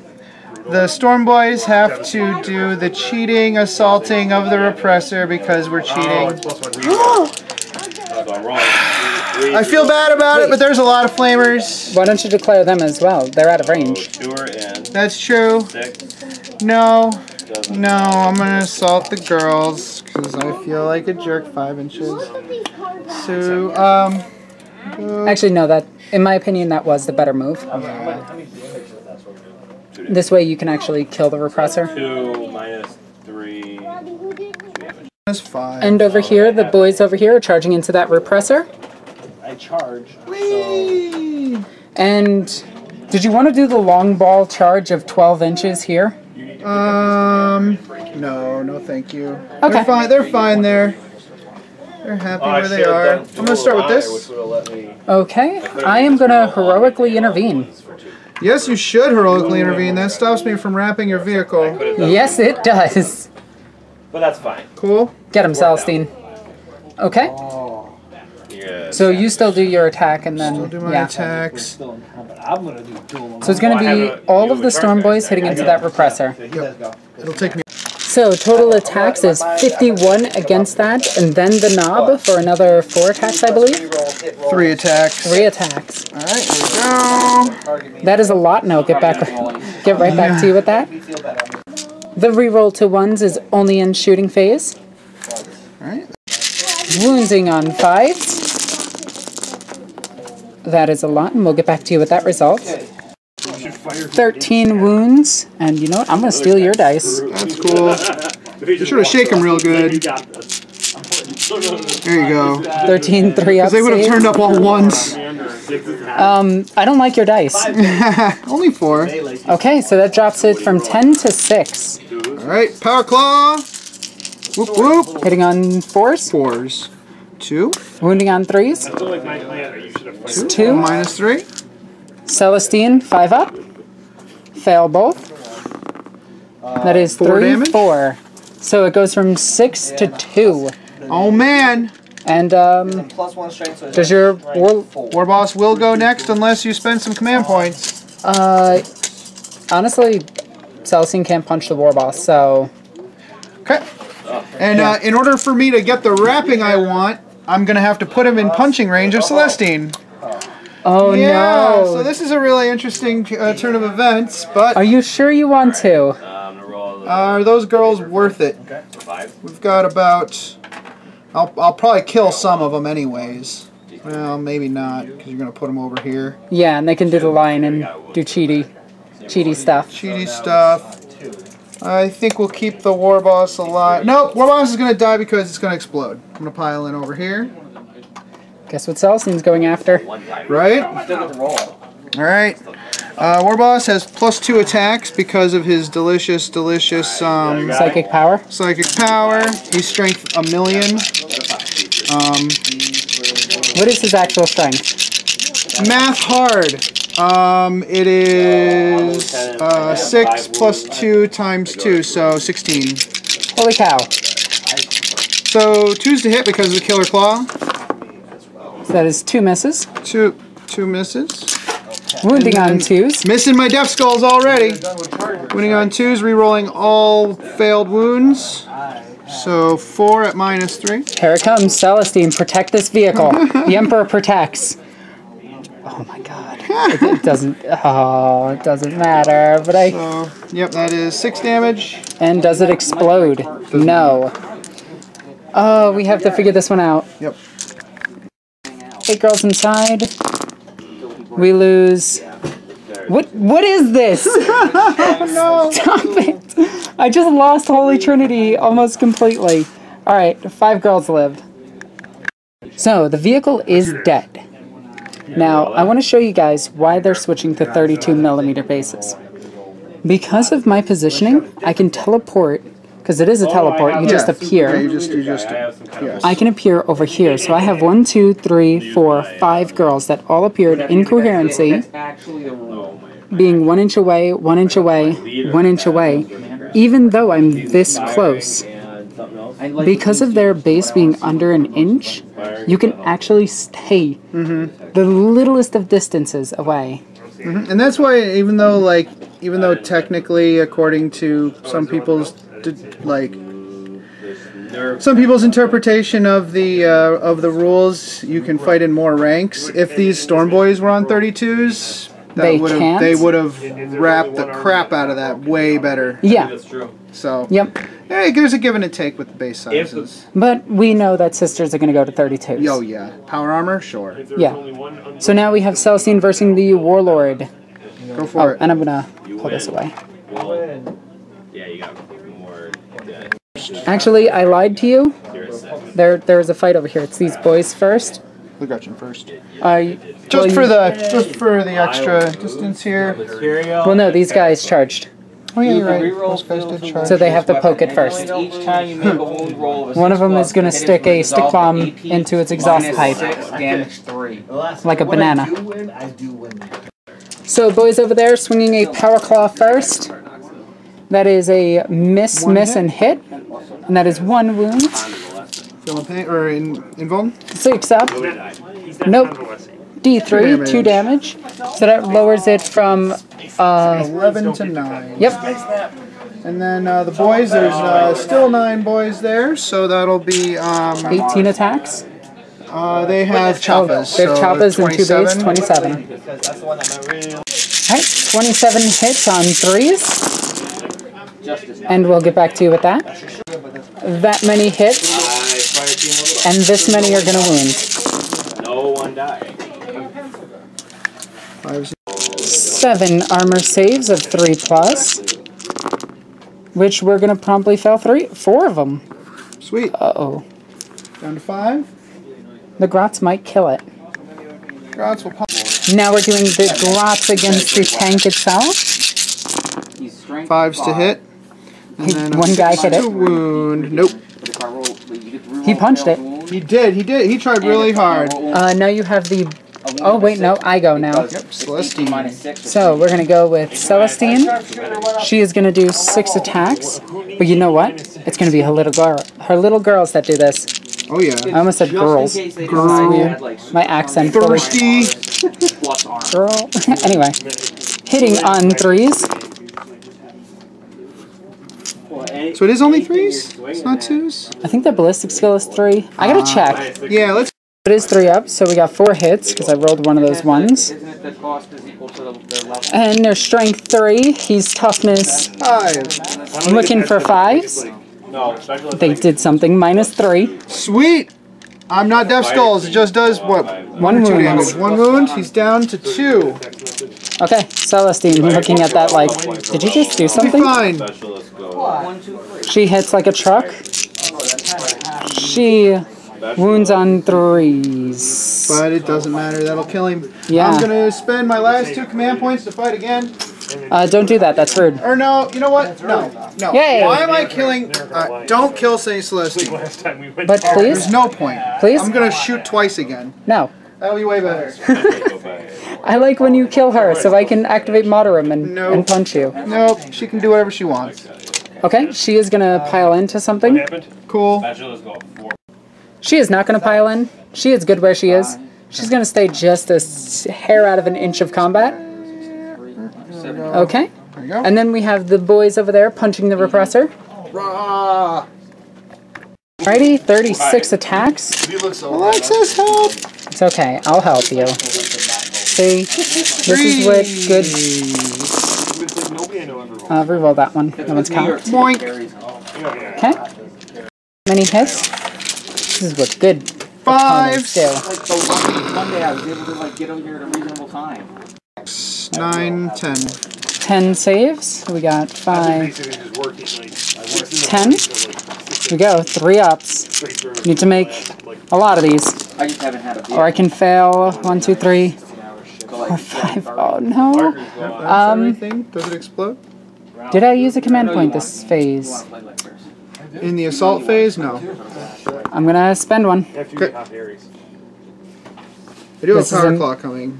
The Storm Boys have to do the cheating, assaulting of the repressor because we're cheating. So I'm rolling. I feel bad about it, but there's a lot of flamers. Why don't you declare them as well? They're out of range. 2er and That's true. 6. No, Doesn't. no, I'm gonna assault the girls because I feel like a jerk. 5 inches. So, Actually, no, that, in my opinion, that was the better move. This way you can actually kill the repressor. 2 minus 3. that's 5. And over here, the boys over here are charging into that repressor. I charge. Whee! And did you want to do the long ball charge of 12 inches here? No, thank you. Okay. They're fine there. They're happy where they are. I'm gonna start with this. Okay, I am going to heroically intervene. Yes, you should heroically intervene. That stops me from wrapping your vehicle. Yes, it does. But that's fine. Cool. Get him, Celestine. Okay, Yeah. so you still do your attack and then, I'll do my yeah. attacks. I'm gonna do dual. So it's going to be all of the Storm Boys hitting into that repressor. It'll take me. So total attacks is 51 against that, and then the knob for another 4 attacks, I believe. 3 attacks. 3 attacks. All right, here we go. That is a lot, and I'll get right back to you with that. The reroll to 1s is only in shooting phase. All right. Wounding on 5s. That is a lot, and we'll get back to you with that result. 13 wounds, and you know what? I'm going to steal your dice. That's cool. You should have shaken them real good. There you go. 13 3-up They would have save. turned up all ones. I don't like your dice. Only 4. Okay, so that drops it from 10 to 6. All right, Power Claw. Whoop whoop. Hitting on 4s, 4s. 2. wounding on 3s, I feel like my plan, you should have 2. Minus 3. Celestine, 5 up. Fail both. That is 4 3, damage? 4. So it goes from 6 to 2. Oh man. And +1 strength. So does your War Boss will go next unless you spend some command points. honestly, Celestine can't punch the war boss, so Okay. And in order for me to get the wrapping I want, I'm going to have to put him in punching range of Celestine. oh Yeah, no. so this is a really interesting turn of events, but Are you sure you want to? I'm gonna roll are those girls worth it? 5. We've got about... I'll probably kill some of them anyways. Well, maybe not, because you're going to put them over here. Yeah, and they can do the line and do cheaty stuff. Cheaty stuff. I think we'll keep the War Boss alive. Nope, War Boss is going to die because it's going to explode. I'm going to pile in over here. Guess what Celestine's going after? Right? still get the roll. Alright. War Boss has +2 attacks because of his delicious Psychic power. psychic power. He's strength 1,000,000. What is his actual strength? Math hard. It is 6 plus 2 times 2, so 16. Holy cow. So 2's to hit because of the Killer Claw. So that is 2 misses. Two misses. Wounding on 2s. Missing my Death Skulls already. Winning on 2s, rerolling all failed wounds. So 4 at -3. Here it comes, Celestine. Protect this vehicle. The Emperor protects. Oh my god. It doesn't... Oh, it doesn't matter. But I... So, yep, that is 6 damage. And does it explode? No. Oh, we have to figure this one out. Yep. 8 girls inside. We lose... What is this? No. Stop it! I just lost Holy Trinity almost completely. Alright, 5 girls live. So, the vehicle is dead. Now, I want to show you guys why they're switching to 32mm bases. Because of my positioning, I can teleport, because it is a teleport, you just appear. Yes. I can appear over here. So I have 1, 2, 3, 4, 5 girls that all appeared in coherency, being 1 inch away, 1 inch away, 1 inch away, even though I'm this close. Because of their base being under an inch, you can actually stay the littlest of distances away. And that's why, even though technically, according to some people's interpretation of the rules, you can fight in more ranks. If these Storm Boys were on 32s, they would have wrapped the crap out of that way better. Yeah. That's true. So. Yep. Hey, there's a give and a take with the base sizes. But we know that sisters are going to go to 32s. Oh yeah. Power armor, sure. Yeah. So now we have Celestine versus the Warlord. Go for it. And I'm going to pull this away. Yeah, you got more. Actually, I lied to you. There's a fight over here. It's these boys first. The Gretchen first. Just for the extra distance here. Well, no, these guys charged. Oh yeah, you're right. Those guys did charge. So they have to poke it first. One of them is going to stick a stick bomb into its exhaust pipe. Like a banana. So boys over there swinging a power claw first. That is a miss, and hit. And that is 1 wound. Feeling pain or invuln? 6 up. Nope. D3, 2 damage. So that lowers it from 11 to 9. Yep. And then the boys, there's still 9 boys there, so that'll be 18 attacks. They have choppas. They have choppas and 2 base, 27. 27. Alright, 27 hits on 3s. And we'll get back to you with that. That many hits. And this many are going to wound. No one died. 7 armor saves of 3+. Which we're going to promptly fail 4 of them. Sweet. Uh-oh. Down to 5. The Grots might kill it. Grots will pop. Now we're doing the Grots against the tank itself. 5s to hit. And then One guy hit it. to wound. Nope. He punched it. He did. He tried really hard. Now you have the... Oh, wait, no. I go now. Yep, Celestine. So we're going to go with Celestine. She is going to do 6 attacks. But you know what? It's going to be her little girls that do this. Oh, yeah. I almost said girls. Girl. My accent. Thirsty. Girl. Anyway. Hitting on 3s. So it is only 3s? It's not 2s? I think their ballistic skill is 3. I gotta check. Yeah, let's... It is 3 up, so we got 4 hits, because I rolled one of those ones. And their strength 3, he's toughness. 5. Looking for 5s. They did something, -3. Sweet! I'm not Deaf Skulls, it just does, what? 1 2 wound. damage. 1 wound, he's down to 2. Okay, Celestine, looking at that like, did you just do Be something? fine. She hits like a truck. She wounds on 3s. But it doesn't matter, that'll kill him. Yeah. I'm gonna spend my last 2 command points to fight again. Don't do that, that's rude. Or no, you know what? No. Yay. Why am I killing... don't kill St. Celestine. But please? There's no point. Please? I'm gonna shoot twice again. No. That'll be way better. I like when you kill her, so I can activate Moderum and punch you. Nope, she can do whatever she wants. Okay, she is gonna pile into something. Cool. She is not gonna pile in. She is good where she is. She's gonna stay just a hair out of an inch of combat. Okay. There you go. And then we have the boys over there punching the repressor. Rah! Alrighty, 36 attacks. Alexis, help! It's okay, I'll help you. See, this is what good... reroll that one. No one's count. Boink! Okay. Many hits. This is what good 5. opponents do. one day I was able to like get over here at a reasonable time. 9, 10. 10 saves. We got 5. Basically just working like 10. We go. 3 ups. Need to make a lot of these. I just haven't had a beer. Or I can fail. 1, 2, 3, 4, 5. Oh no. That's everything. Does it explode? Did I use a command point this phase? In the assault phase? No. I'm gonna spend one. after you get hot berries. I do have This is power in- claw coming.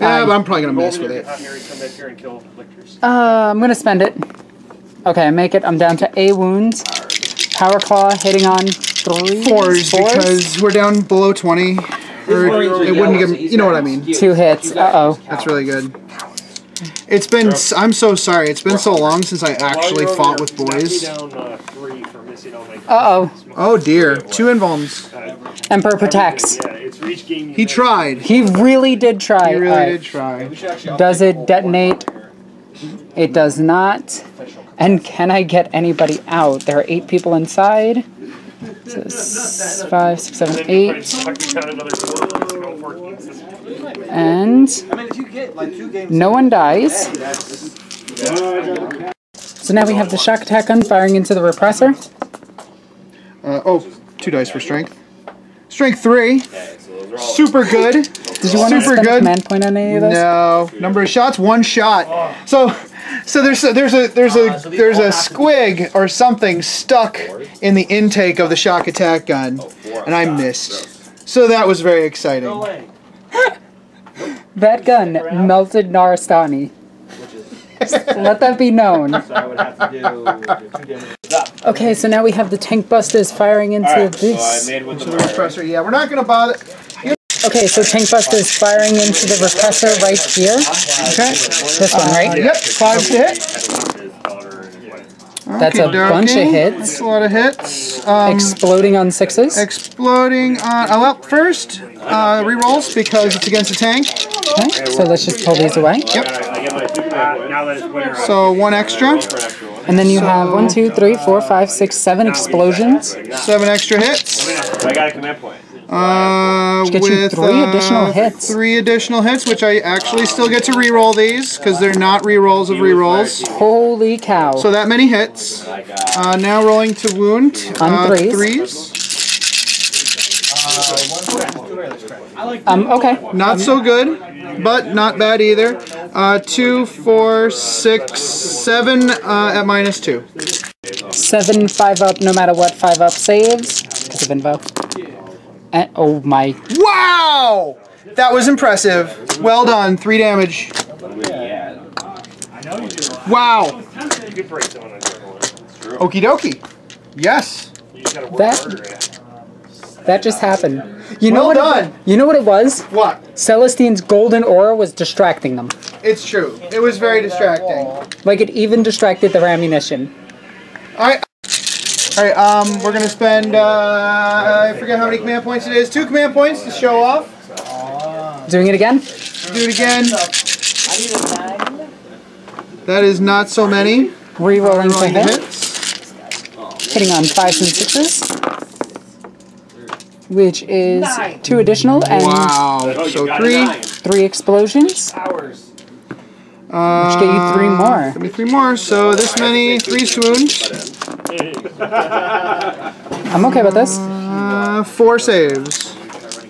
Yeah, but I'm probably gonna mess with it. Hot berries come back here and kill lictors. I'm gonna spend it. Okay, I make it. I'm down to a wound. Power claw hitting on 3. 4s because we're down below 20. Or it wouldn't give me, you know what I mean. 2 hits. Uh-oh. That's really good. It's been, I'm so sorry, it's been so long since I actually fought with boys. Uh-oh. Oh dear, 2 invulns. Emperor protects. He tried. He really did try. He really Alright. did try. Does it detonate? It does not. And can I get anybody out? There are 8 people inside. So 5, 6, 7, 8. And no one dies. So now we have the shock attack gun firing into the repressor. 2 dice for strength. Strength 3. Super good. Did you want to Super spend a good. command point on any of this? No. Number of shots, 1 shot. So there's a squig or something stuck in the intake of the shock attack gun, and I missed. So that was very exciting. That gun melted Narastani. Let that be known. Okay, so now we have the tank busters firing into this. Into the repressor. Yeah, we're not gonna bother. Okay, so tank busters firing into the repressor right here. Okay. This one, right? Yep. 5 to hit. That's a bunch of Okey-dokey. hits. That's a lot of hits. Exploding on 6s. Exploding on. Well, first rerolls because it's against a tank. Okay, so let's just pull these away. Yep. So 1 extra. And then you have 1, 2, 3, 4, 5, 6, 7 explosions. 7 extra hits. I got a command point. Get you 3 additional hits. 3 additional hits, which I actually still get to reroll these because they're not rerolls of rerolls. Holy cow. So that many hits. Now rolling to wound. On 3s. 3s. Okay. Not so good, but not bad either. 2, 4, 6, 7 at -2. 7 5-up, no matter what, 5-up saves. Because of Invo. And, oh my. Wow! That was impressive. Well done. 3 damage. Wow. Okie dokie. Yes. That just happened. You know Well what? done. You know what it was? What? Celestine's golden aura was distracting them. It's true. It was very distracting. Like it even distracted their ammunition. Alright, we're gonna spend, I forget how many command points it is. 2 command points to show off. Doing it again? Do it again. That is not so many. Rerolling for Rerolling the hit. hits. Hitting on 5s and 6s. Which is 2 additional and Wow. So 3. 3 explosions. Which get you 3 more. Give me 3 more. So this many. 3's to wound. I'm okay with this. 4 saves.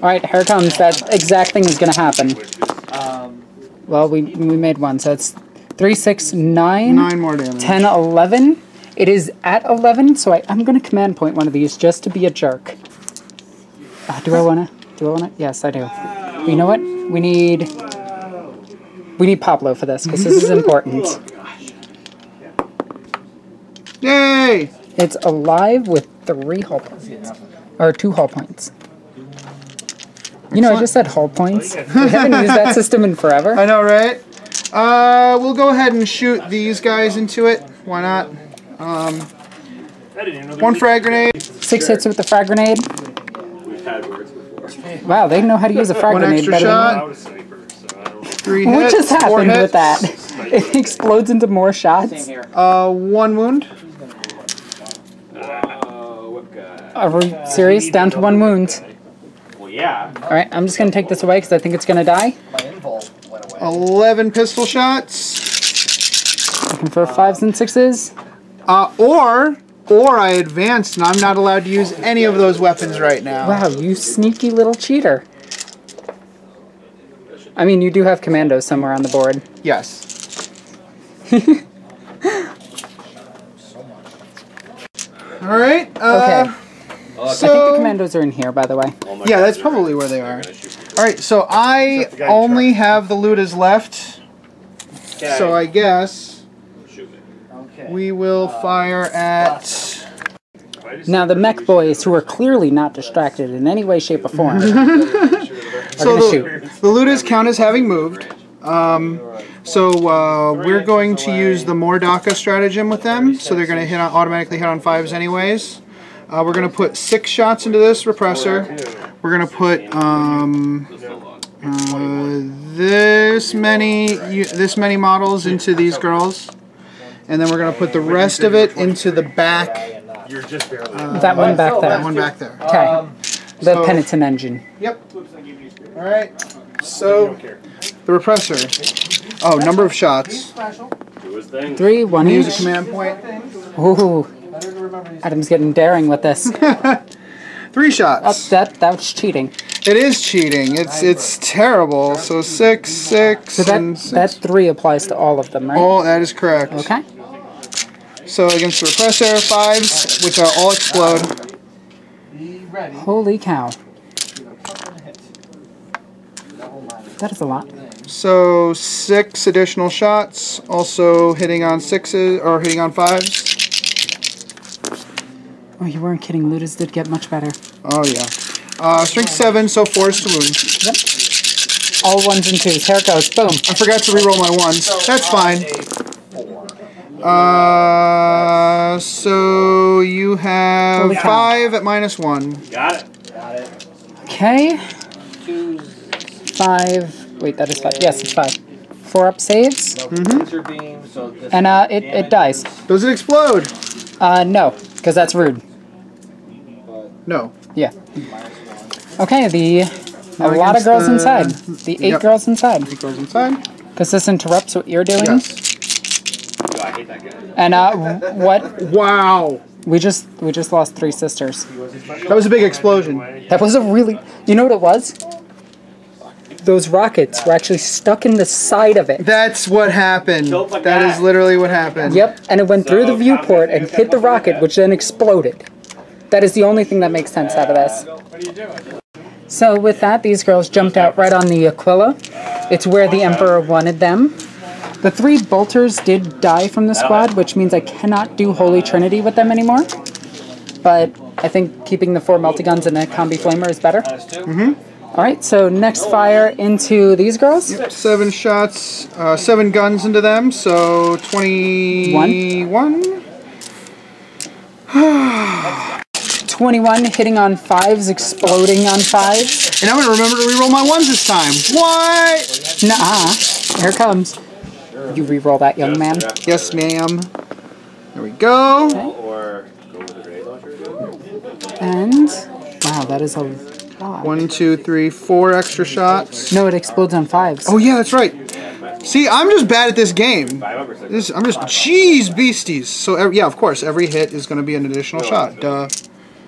Alright, here it comes. That exact thing is going to happen. Well, we made 1, so it's 3, 6, 9. 9 more damage. 10, 11. It is at 11, so I'm going to command point one of these just to be a jerk. Do I want to? Yes, I do. But you know what? We need Pablo for this, because this is important. Yay! It's alive with 3 hull points. Or 2 hull points. You know, I just said hull points. We haven't used that system in forever. I know, right? We'll go ahead and shoot these guys into it. Why not? 1 frag grenade. 6 hits with the frag grenade. Wow, they know how to use a frag 1 grenade extra better shot. 3 hits. What just 4 happened hits. with that? It explodes into more shots. 1 wound. Are we serious? Down to 1 wound. yeah. Alright, I'm just going to take this away because I think it's going to die. My invul went away. 11 pistol shots. Looking for 5s and 6s. Or I advanced and I'm not allowed to use any of those weapons right now. Wow, you sneaky little cheater. I mean, you do have commandos somewhere on the board. Yes. All right. Okay. I think So the commandos are in here, by the way. yeah, that's probably where they are. All right. So I only have the Ludas left. So I guess we will fire at. Now, the mech boys, who are clearly not distracted in any way, shape, or form, So gonna shoot. the Ludas count as having moved. So we're going to use the Mordaka stratagem with them. So they're going to automatically hit on 5s anyways. We're going to put 6 shots into this repressor. We're going to put this many models into these girls, and then we're going to put the rest of it into the back. You're just barely. that one back there. That one back there. Okay. The so- penitent engine. Yep. All right. So the repressor. Oh, number of shots. Do his thing. 3, 1 Use a each. command point. Ooh. Adam's getting daring with this. 3 Oh, shots. that's cheating. It is cheating. It's terrible. So 6, 6, So and that 3 applies to all of them, right? all. That is correct. Okay. So against the repressor, 5s, which are all explode. Be ready. Holy cow. That is a lot. So 6 additional shots, also hitting on 6s or hitting on 5s. Oh, you weren't kidding. Ludas did get much better. Oh yeah. Strength 7, so 4s to wound. Yep. All 1s and 2s. Here it goes. Boom. I forgot to reroll my 1s. That's fine. So you have Holy cow. 5 at -1. Got it. Okay. 5. Wait, that is 5. Yes, it's 5. 4 up saves. Laser beam, so this And it dies. Does it explode? No, because that's rude. No. Yeah. Okay, a Now lot of against girls the- inside. The 8 Yep. girls inside. It goes inside. Because this interrupts what you're doing. Yes. Oh, I hate that guy. And what? Wow. We just lost 3 sisters. That was a big explosion. That was a really... You know what it was? Those rockets were actually stuck in the side of it. That's what happened. Killed my That guy. is literally what happened. Yep, and it went through the viewport and hit the rocket, which then exploded. That is the only thing that makes sense out of this. So with that, these girls jumped out right on the Aquila. It's where the Emperor wanted them. The 3 bolters did die from the squad, which means I cannot do Holy Trinity with them anymore. But I think keeping the 4 multi-guns and a combi flamer is better. Alright, so next fire into these girls. 7 shots, 7 guns into them, so 21. 21 hitting on 5s, exploding on 5s. And I'm going to remember to reroll my 1s this time. What? Nuh-uh. Here it comes. You re-roll that, young man. Yes, ma'am. There we go. Or go with the grenade launcher. And... Wow, that is a lot. 1, 2, 3, 4 extra shots. No, it explodes on 5s. Oh yeah, that's right. See, I'm just bad at this game. 5 over 6. I'm just jeez beasties. So yeah, of course, every hit is going to be an additional shot. Duh.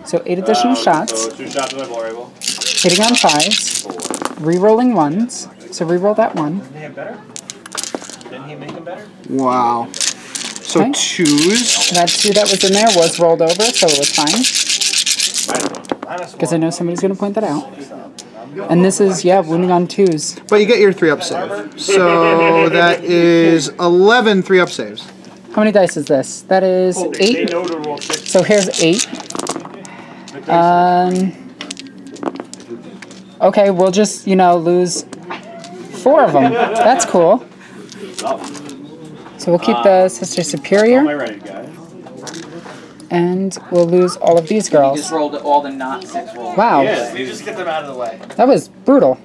So 8 additional shots. So 2 shots with my blow rifle. Hitting on 5s. Re-rolling 1s. So re-roll that 1. Didn't he have better? Didn't he make them better? Wow. So Okay. 2s. That 2 that was in there was rolled over, so it was fine. Because I know somebody's going to point that out. And this is, yeah, wounding on 2s. But you get your 3-up save. So that is 11 3-up saves. How many dice is this? That is They 8. know to roll 6. So here's 8. Okay, we'll just, lose 4 of them. That's cool. So we'll keep the Sister Superior, My ready, guys. and we'll lose all of these You girls. just rolled all the not 6 rolls. Wow, Just get them out of the way. that was brutal.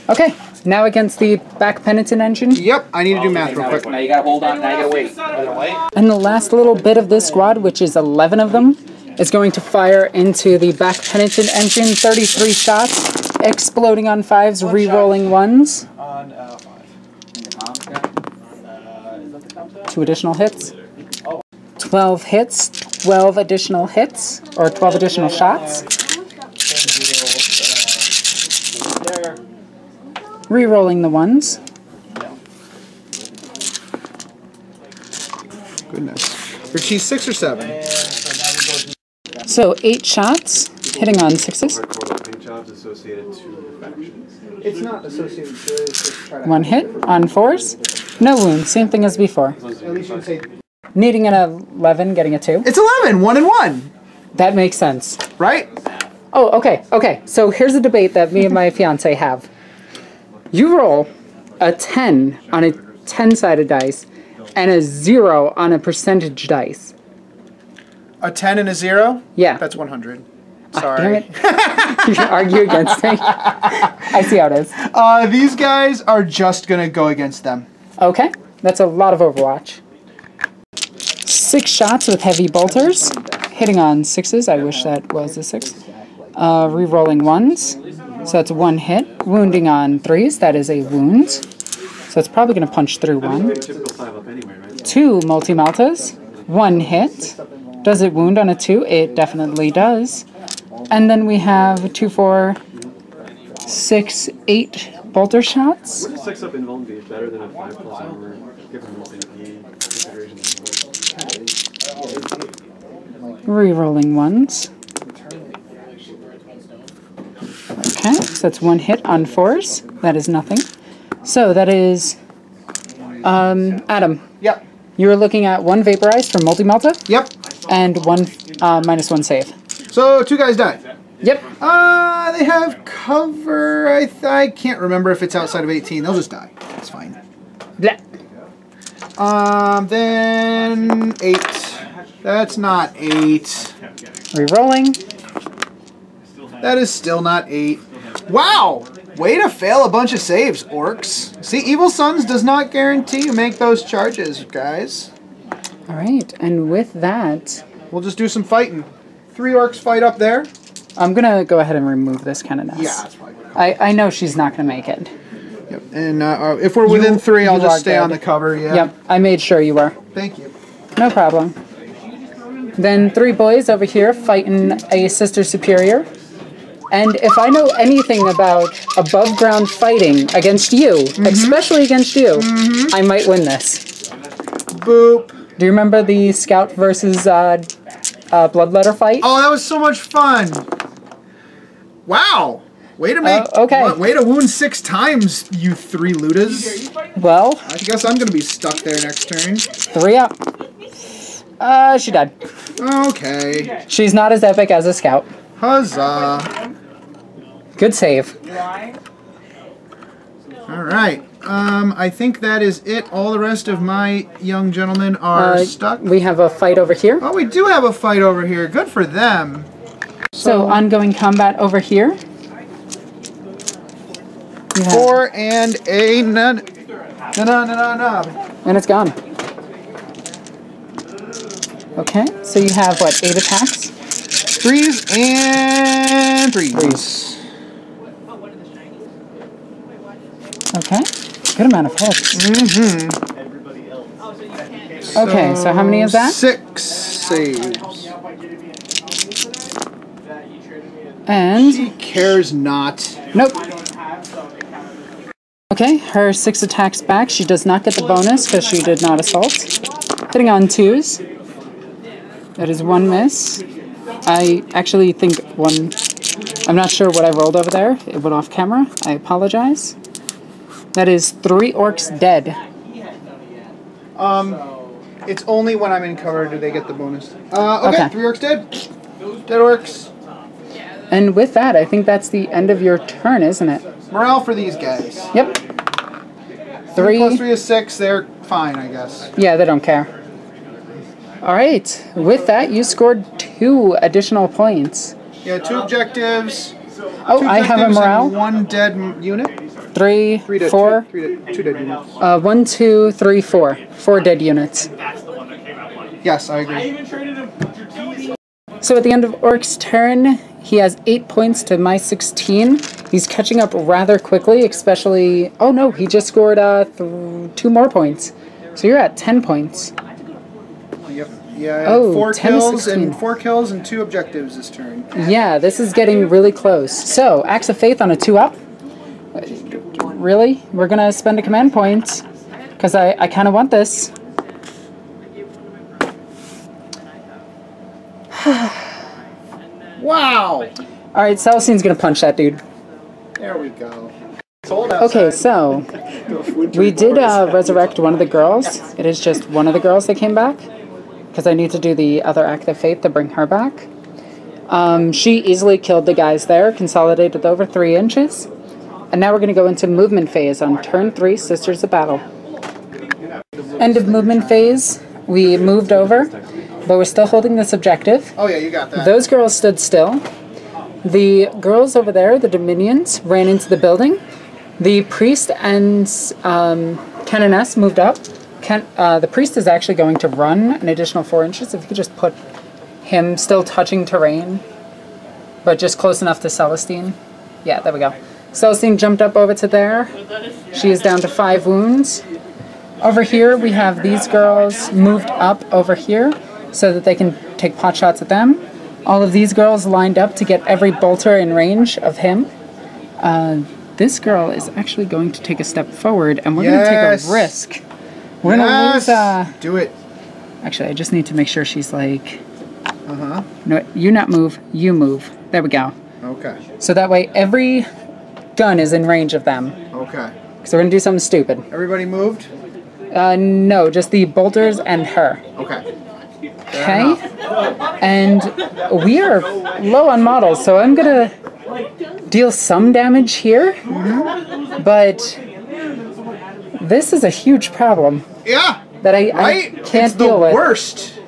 Okay, now against the back penitent engine. Yep, I need to do math real quick. Now you gotta hold on, now you gotta wait. And the last little bit of this squad, which is 11 of them, is going to fire into the back penitent engine. 33 shots. Exploding on 5s, re-rolling 1s. On 5. Is that the comp set? 2 additional hits. 12 hits, 12 additional hits, or 12 additional shots. There. Re-rolling the 1s. Goodness. Your cheese 6 or 7? And so now we go to So 8 shots, hitting on 6s. Paint jobs associated to factions. It's not associated to it. It's just try to 1 hit on 4s. No wound, same thing as before. At least you can say Needing an 11, getting a 2. it's 11, 1 and 1, That makes sense. right? Oh, okay, okay. So here's a debate that me and my fiance have. You roll a 10 on a 10-sided dice and a 0 on a percentage dice. A 10 and a 0? Yeah. That's 100. Damn Sorry. it. You can argue against me. I see how it is. These guys are just going to go against them. Okay, that's a lot of Overwatch. 6 shots with heavy bolters, hitting on 6s. I wish that was a 6. Re-rolling 1s, so that's 1 hit. Wounding on 3s, that is a wound. So it's probably going to punch through 1. Typical 5-up anyway, right? 2 multi-maltas, 1 hit. Does it wound on a 2? It definitely does. And then we have 2, 4, 6, 8 bolter shots. Would a 6-up invuln be better than a 5+ armor, given the considerations? Re-rolling 1s. Okay, so that's 1 hit on 4s. That is nothing. So that is... Adam, Yep. you were looking at 1 vaporize from multi-malta Yep. and 1 -1 save. So 2 guys die. Yep. They have cover. I can't remember if it's outside of 18. They'll just die. It's fine. Blech. Then 8. That's not 8. Re-rolling. That is still not 8. Wow! Way to fail a bunch of saves, Orcs. See, Evil Sons does not guarantee you make those charges, guys. All right, and with that, We'll just do some fighting. 3 Orcs fight up there. I'm going to go ahead and remove this canoness. Yeah, that's probably good. I know she's not going to make it. Yep. And if we're within 3, I'll you just are stay on dead. the cover. Yeah. Yep, I made sure you were. Thank you. No problem. Then 3 boys over here fighting a sister superior. And if I know anything about above ground fighting against you, especially against you, I might win this. Boop. Do you remember the Scout versus Bloodletter fight? Oh, that was so much fun. Wow. Way to make. okay. Way to wound 6 times, you 3 Ludas. Well, I guess I'm gonna be stuck there next turn. 3 up. She died. Okay. She's not as epic as a Scout. Huzzah. Good save. All right. I think that is it. All the rest of my young gentlemen are stuck. We have a fight over here. Oh, we do have a fight over here. Good for them. So ongoing combat over here. You have- 4 and a none. No. And it's gone. Okay, so you have what, 8 attacks? 3s and 3s. Okay, good amount of hits. Okay, so how many is that? 6 saves. And She cares not. nope. Okay, her 6 attacks back. She does not get the bonus because she did not assault. Hitting on 2s. That is 1 miss. I actually think 1... I'm not sure what I rolled over there. It went off camera. I apologize. That is 3 orcs dead. It's only when I'm in cover do they get the bonus. Okay, Okay. 3 orcs dead. Dead orcs. And with that, I think that's the end of your turn, isn't it? Morale for these guys. Yep. 3 plus 3. 3 is 6. They're fine, I guess. Yeah, they don't care. All right. With that, you scored 2 additional points. Yeah, 2 objectives. Oh, 2 I have a objectives morale. and 1 dead unit. 3, 2 4. dead units. 1, 2, 3, 4. 4 dead units. Yes, I agree. So at the end of Orc's turn, he has 8 points to my 16. He's catching up rather quickly, especially... Oh no, he just scored 2 more points. So you're at 10 points. Yep. Yeah. Oh, 4 10 to kills 16. and 4 kills and 2 objectives this turn. Yeah, this is getting really close. So, Axe of Faith on a 2-up. Really? We're going to spend a command point. Because I kind of want this. Wow! Alright, Celestine's going to punch that dude. There we go. Okay, so we did resurrect one of the girls. It is just one of the girls that came back. Because I need to do the other Act of Faith to bring her back. She easily killed the guys there, consolidated over 3 inches. And now we're going to go into movement phase on turn 3, Sisters of Battle. End of movement phase. We moved over, but we're still holding this objective. Oh yeah, you got that. Those girls stood still. The girls over there, the Dominions, ran into the building. The priest and Canoness moved up. The priest is actually going to run an additional 4 inches. If you could just put him still touching terrain, but just close enough to Celestine. Yeah, there we go. Celestine jumped up over to there. She is down to 5 wounds. Over here, we have these girls moved up over here so that they can take pot shots at them. All of these girls lined up to get every bolter in range of him. This girl is actually going to take a step forward, and we're going to take a risk. We're going to lose... Do it. Actually, I just need to make sure she's like... No, you not move, you move. There we go. Okay. So that way, every gun is in range of them. Okay. So we're going to do something stupid. Everybody moved? No, just the bolters and her. Okay. Okay. And we are low on models, so I'm going to deal some damage here. But this is a huge problem. Yeah. That I can't deal with. It's the worst.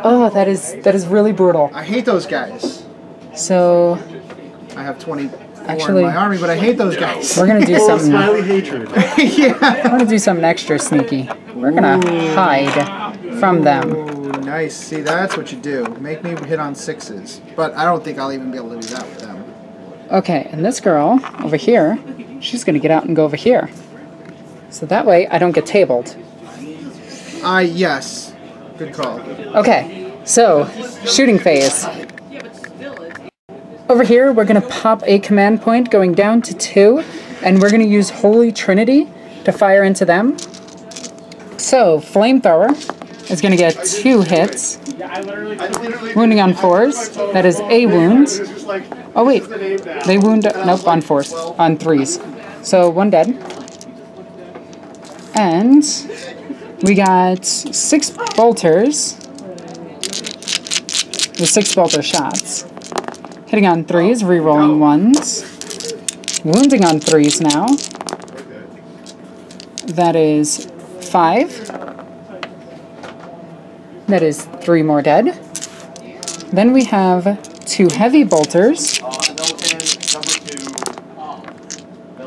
Oh, that is really brutal. I hate those guys. So I have 24 actually, in my army, but I hate those guys. We're gonna do something. Smiley hatred. Yeah. I'm gonna do something extra sneaky. We're gonna hide from them. Ooh, nice. See, that's what you do. Make me hit on 6s. But I don't think I'll even be able to do that with them. Okay, and this girl over here, she's gonna get out and go over here. So that way I don't get tabled. Yes. Good call. Okay, so shooting phase. Over here, we're going to pop a command point going down to 2, and we're going to use Holy Trinity to fire into them. So, Flamethrower is going to get 2 hits, wounding on 4s. That is a wound. Oh wait, they wound, nope, on 4s, on 3s. So, 1 dead. And we got 6 bolters, the 6 bolter shots. Hitting on 3s, re-rolling 1s. Wounding on 3s now. That is 5. That is 3 more dead. Then we have 2 heavy bolters.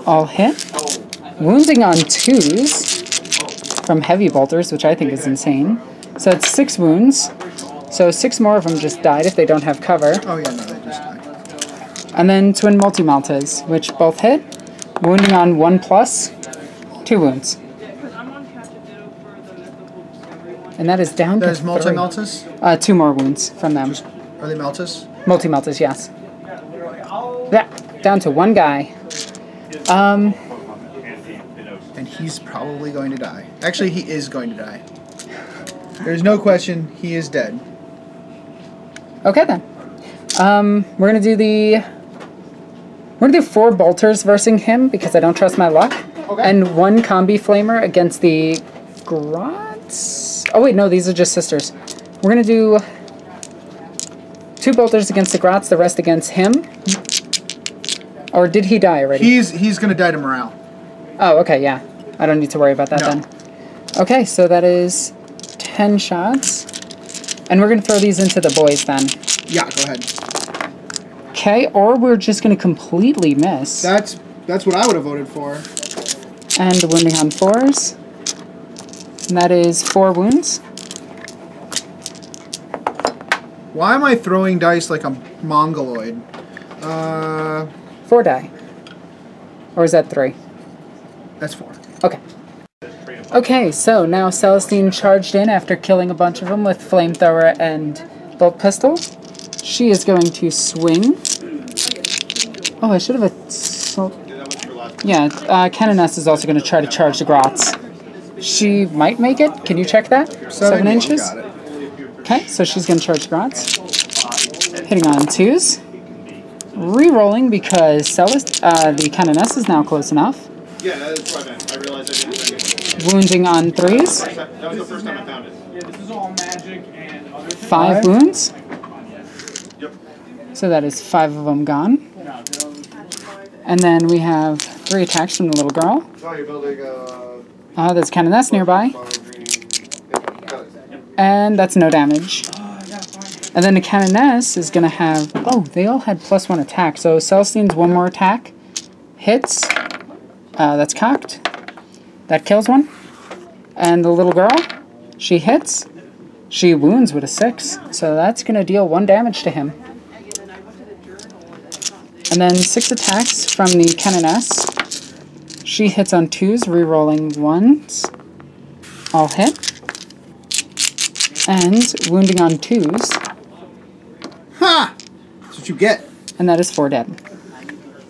All hit. Wounding on 2s from heavy bolters, which I think is insane. So it's 6 wounds. So 6 more of them just died if they don't have cover. Oh, yeah, no, they just died. And then twin multi-maltas, which both hit. Wounding on 1+, 2 wounds. And that is down to 3. multi-maltas? 2 more wounds from them. Are they maltas? Multi-maltas, yes. Yeah, down to 1 guy. And he's probably going to die. Actually, he is going to die. There's no question, he is dead. Okay then. We're gonna do 4 bolters versus him because I don't trust my luck. Okay. And 1 combi flamer against the Grots. Oh wait, no, these are just sisters. We're gonna do 2 bolters against the Grots, the rest against him. Or did he die already? He's gonna die to morale. Oh, okay, yeah. I don't need to worry about that then. Okay, so that is 10 shots. And we're going to throw these into the boys then. Yeah, go ahead. Okay, or we're just going to completely miss. That's what I would have voted for. And wounding on 4s. And that is 4 wounds. Why am I throwing dice like a mongoloid? 4 die. Or is that 3? That's 4. Okay. Okay, so now Celestine charged in after killing a bunch of them with flamethrower and bolt pistol. She is going to swing. Oh, I should have Canoness is also going to try to charge the grots. She might make it. Can you check that? 7 inches? Got it. Okay, so she's going to charge the grots. Hitting on 2s. Re-rolling because the Canoness is now close enough. Yeah, that's what I realized I didn't. Wounding on 3s. That was the first time I found it. Yeah, this is all magic and other things. 5 wounds. Yep. So that is 5 of them gone. And then we have 3 attacks from the little girl. So you're building There's Canoness nearby. And that's no damage. And then the Canoness is going to have... Oh, they all had +1 attack. So Celestine's 1 more attack. Hits. That's cocked. That kills one. And the little girl, she hits. She wounds with a 6. So that's going to deal 1 damage to him. And then 6 attacks from the Canoness. She hits on 2s, re-rolling 1s. All hit. And wounding on 2s. Ha! That's what you get. And that is 4 dead.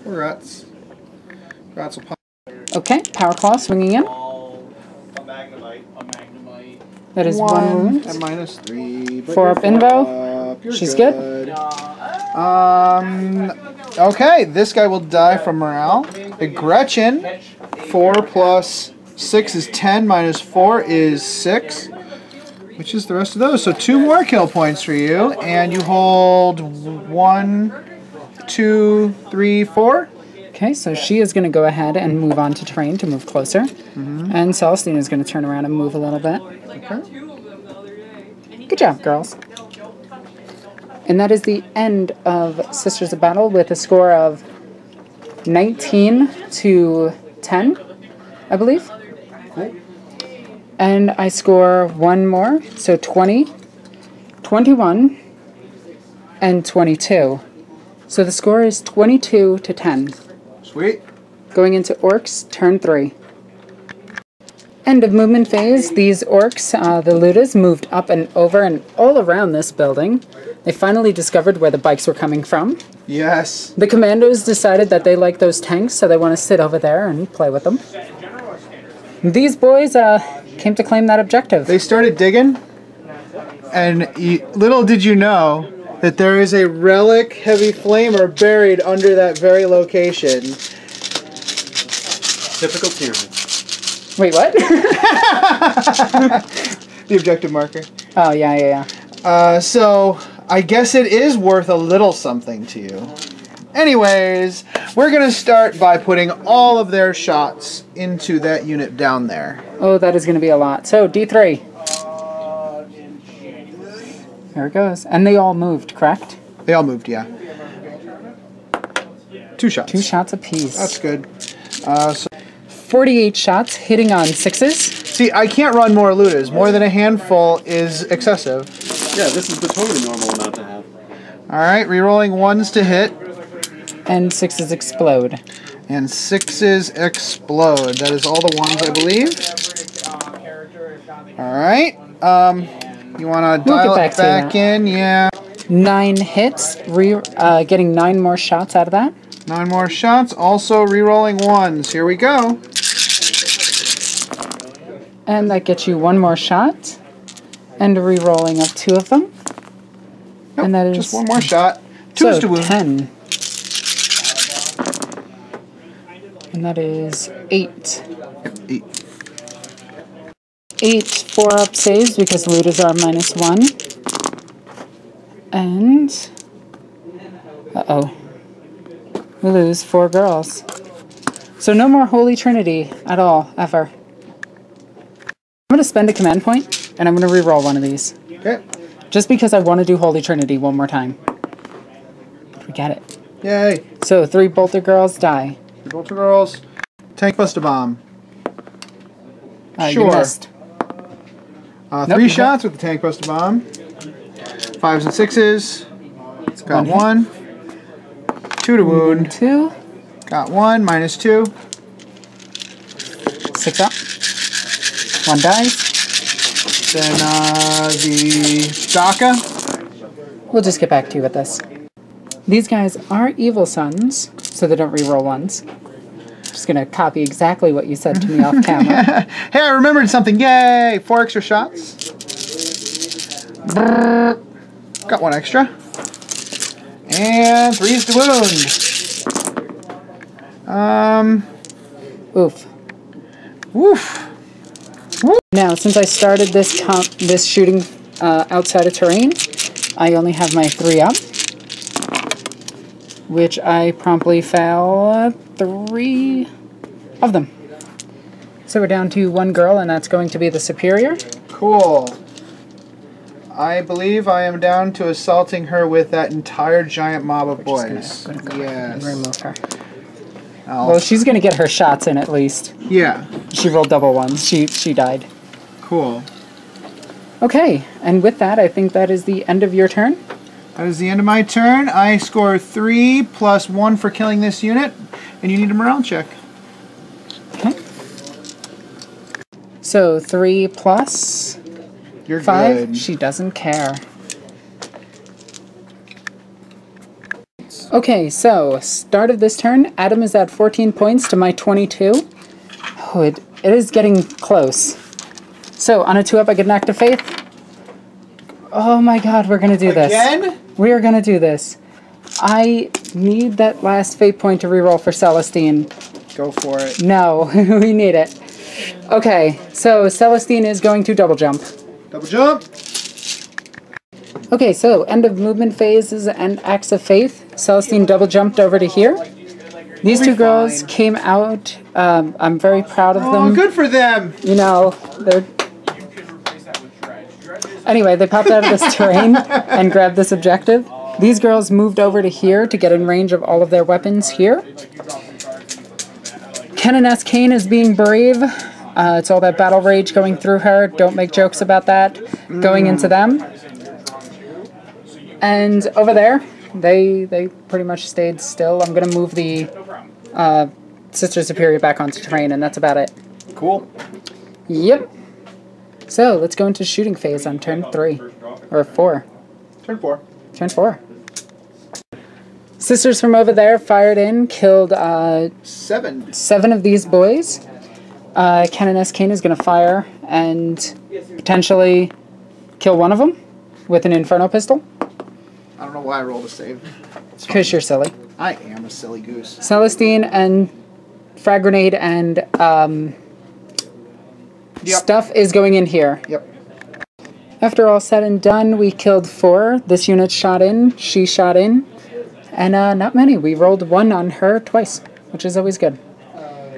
4 rats. Rats will pop. Okay, Power Claw swinging in. A Magnemite. That is 1 wound. And -3. 4 up invo. You're She's good. Okay, this guy will die from morale. The Gretchen, 4 plus 6 is 10, minus 4 is 6, which is the rest of those. So 2 more kill points for you, and you hold 1, 2, 3, 4. Okay, so she is going to go ahead and move on to terrain to move closer. And Celestine is going to turn around and move a little bit. Okay. Good job, girls. And that is the end of Sisters of Battle with a score of 19 to 10, I believe. And I score 1 more, so 20, 21, and 22. So the score is 22 to 10. Sweet. Going into Orcs, turn 3. End of movement phase. These Orcs, the Ludas, moved up and over and all around this building. They finally discovered where the bikes were coming from. Yes. The Commandos decided that they like those tanks, so they want to sit over there and play with them. These boys came to claim that objective. They started digging, and little did you know that there is a relic heavy flamer buried under that very location. Typical Tyranid. Wait, what? The objective marker. Oh, yeah. So I guess it is worth a little something to you. Anyways, we're going to start by putting all of their shots into that unit down there. Oh, that is going to be a lot. So, D3. There it goes. And they all moved, correct? They all moved, yeah. 2 shots. 2 shots apiece. That's good. So 48 shots, hitting on 6s. see, I can't run more Ludas. More than a handful is excessive. Yeah, this is the totally normal amount to have. Alright, rerolling 1s to hit. And 6s explode. And 6s explode. That is all the 1s, I believe. Alright. You want to dial it back in? Yeah. 9 hits, getting 9 more shots out of that. 9 more shots. Also rerolling 1s. Here we go. And that gets you 1 more shot. And a re-rolling of 2 of them. Nope, and that is just 1 more shot. 2 is to wound. 10. And that is 8. Yep, 8. 8 4-up saves because Ludas are -1. And... uh-oh. We lose 4 girls. So no more Holy Trinity at all, ever. I'm going to spend a command point, and I'm going to re-roll one of these. Okay. Just because I want to do Holy Trinity one more time. We get it. Yay. So 3 Bolter girls die. 3 Bolter girls. Tank Buster Bomb. You Sure. missed. 3 shots with the Tank Buster Bomb. 5s and 6s. It's got 1. 2 to wound. 2. Got 1, -2. 6 up. 1 dies. Then the Daka. We'll just get back to you with this. These guys are evil sons, so they don't reroll ones. Just gonna copy exactly what you said to me off camera. Hey, I remembered something. Yay! 4 extra shots. Brrr. Got 1 extra. And 3's the wound. Oof. Woof. Now, since I started this shooting outside of terrain, I only have my 3 up, which I promptly fail 3 of them. So we're down to 1 girl, and that's going to be the superior. Cool. I believe I am down to assaulting her with that entire giant mob of boys. Gonna go ahead and Yes. remove her. Well, she's going to get her shots in at least. Yeah. She rolled double ones. She died. Cool. Okay, and with that, I think that is the end of your turn. That is the end of my turn. I score 3 plus 1 for killing this unit, and you need a morale check. Okay. So 3 plus You're 5. good. She doesn't care. Okay, so start of this turn, Adam is at 14 points to my 22. Oh, it is getting close. So on a 2-up, I get an act of faith. Oh my god, we're gonna do this. Again? We are gonna do this. I need that last fate point to reroll for Celestine. Go for it. No, we need it. Okay, so Celestine is going to double jump. Double jump. Okay, so end of movement phases and acts of faith. Celestine double jumped over to here. These 2 girls came out. I'm very proud of them. Oh, good for them. You know, they're... Anyway, they popped out of this terrain and grabbed this objective. These girls moved over to here to get in range of all of their weapons here. Kenaness Kane is being brave. It's all that battle rage going through her. Don't make jokes about that. Going into them. And over there, they pretty much stayed still. I'm going to move the Sister Superior back onto terrain, and that's about it. Cool. Yep. So, let's go into shooting phase on turn 3. Or 4. Turn 4. Turn 4. Sisters from over there fired in, killed 7 of these boys. Kenaness Kane is going to fire and potentially kill one of them with an Inferno pistol. I don't know why I rolled a save. Because you're silly. I am a silly goose. Celestine and frag grenade and stuff is going in here. Yep. After all said and done, we killed 4. This unit shot in, she shot in, and not many. We rolled 1 on her twice, which is always good.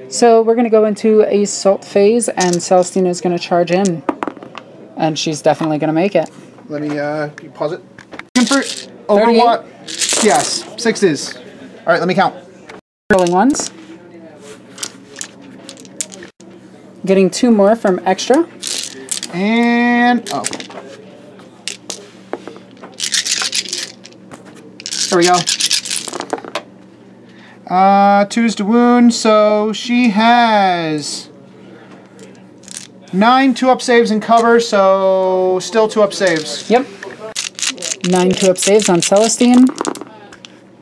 So we're going to go into a assault phase, and Celestine is going to charge in, and she's definitely going to make it. Let me pause it. Over what? Yes, 6s. All right, let me count. Rolling ones. Getting 2 more from extra. And oh, there we go. 2's to wound, so she has 9 2-up saves and cover, so still 2-up saves. Yep. 9 2-up saves on Celestine.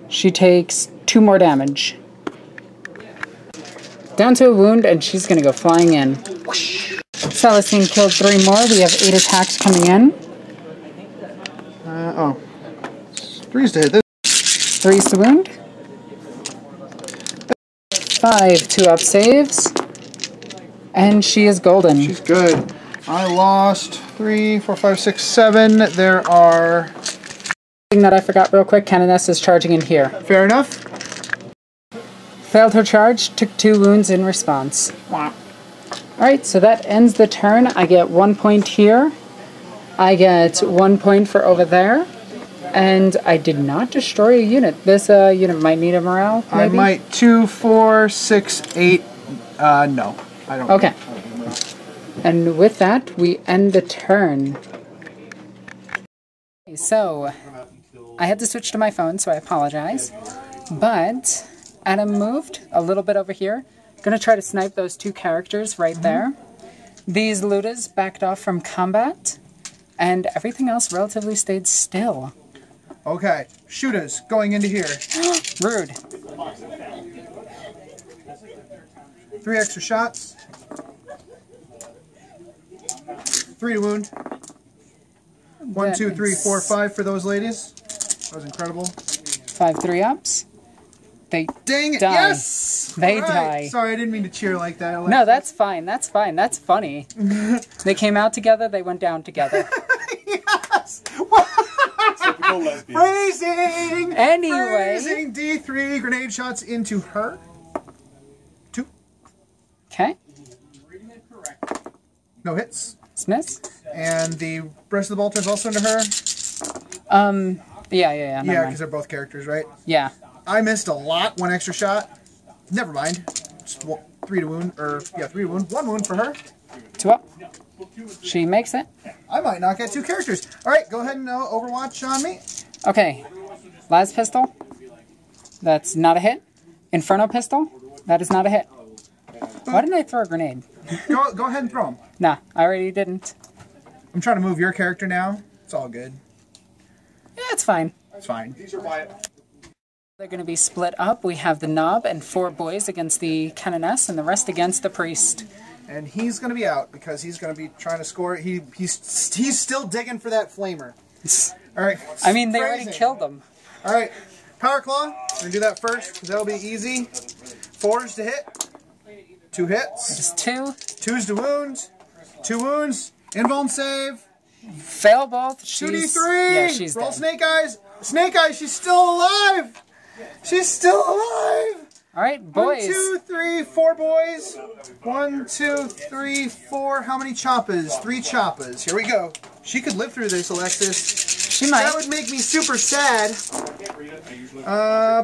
She takes 2 more damage. Down to a wound, and she's going to go flying in. Celestine killed 3 more. We have 8 attacks coming in. 3's to hit this. 3's to wound. 5 2-up saves. And she is golden. She's good. I lost 3, 4, 5, 6, 7. There are... Thing that I forgot real quick, Kenaness is charging in here. Fair enough. Failed her charge, took 2 wounds in response. Wow. Alright, so that ends the turn. I get 1 point here. I get 1 point for over there. And I did not destroy a unit. This unit might need a morale, maybe? I might 2, 4, 6, 8. No. I don't. Okay. And with that, we end the turn. So, I had to switch to my phone, so I apologize. But Adam moved a little bit over here. Gonna try to snipe those two characters right there. These looters backed off from combat, and everything else relatively stayed still. Okay, shooters going into here. Rude. 3 extra shots. 3 to wound. 1, 2, 3, 4, 5 for those ladies. That was incredible. 5 3-ups. They Dang it! die. Yes. They All die. Sorry, I didn't mean to cheer like that. No, that's fine. That's fine. That's funny. They came out together. They went down together. Yes. Typical lesbian. Phrasing. Anyway. Phrasing. D3 grenade shots into her. 2. Okay. No hits. Smiths. And the rest of the bolters also into her. Yeah. Yeah, never mind. because they're both characters, right? Yeah. I missed a lot. 1 extra shot. Never mind. Just 3 to wound, or yeah, 3 to wound. 1 wound for her. 2 up. She makes it. I might not get 2 characters. All right, go ahead and Overwatch on me. Okay. Las pistol. That's not a hit. Inferno pistol. That is not a hit. Why didn't I throw a grenade? Go ahead and throw them. Nah, I already didn't. I'm trying to move your character now. It's all good. Yeah, it's fine. It's fine. These are quiet. They're going to be split up. We have the Knob and 4 boys against the Canoness, and the rest against the Priest. And he's going to be out because he's going to be trying to score. He's still digging for that flamer. All right. I mean, they already Phrasing. killed them. All right. Power Claw. I'm going to do that first because that'll be easy. 4s to hit. 2 hits. Just 2. 2s to wound. 2 wounds. Invuln save. Fail both. 2d3. Yeah, she's Roll dead. Snake Eyes. Snake Eyes. She's still alive. She's still alive. All right, boys. 1, 2, 3, 4 boys. 1, 2, 3, 4. How many choppas? 3 choppas. Here we go. She could live through this, Alexis. She might. That would make me super sad.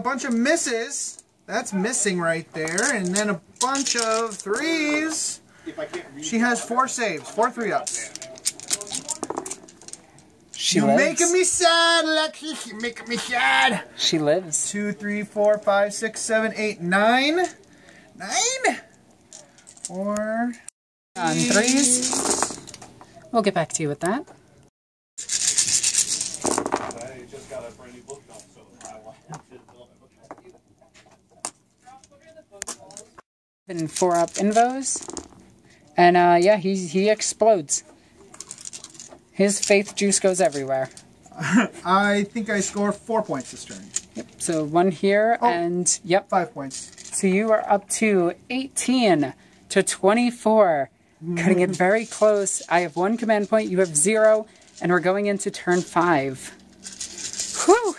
Bunch of misses. That's missing right there. And then a bunch of 3s. She has 4 saves. 4 3-ups. She You're lives. making me sad, Alexis. You're making me sad. She lives. 2, 3, 4, 5, 6, 7, 8, 9. 9. 4. On 3s. We'll get back to you with that. I just got a brand new bookshelf, so I want to fill up my bookshelf. And 4 up invos. And yeah, he explodes. His faith juice goes everywhere. I think I score 4 points this turn. Yep. So 1 here, and yep. 5 points. So you are up to 18 to 24. Cutting it very close. I have 1 command point, you have 0, and we're going into turn 5. Whew!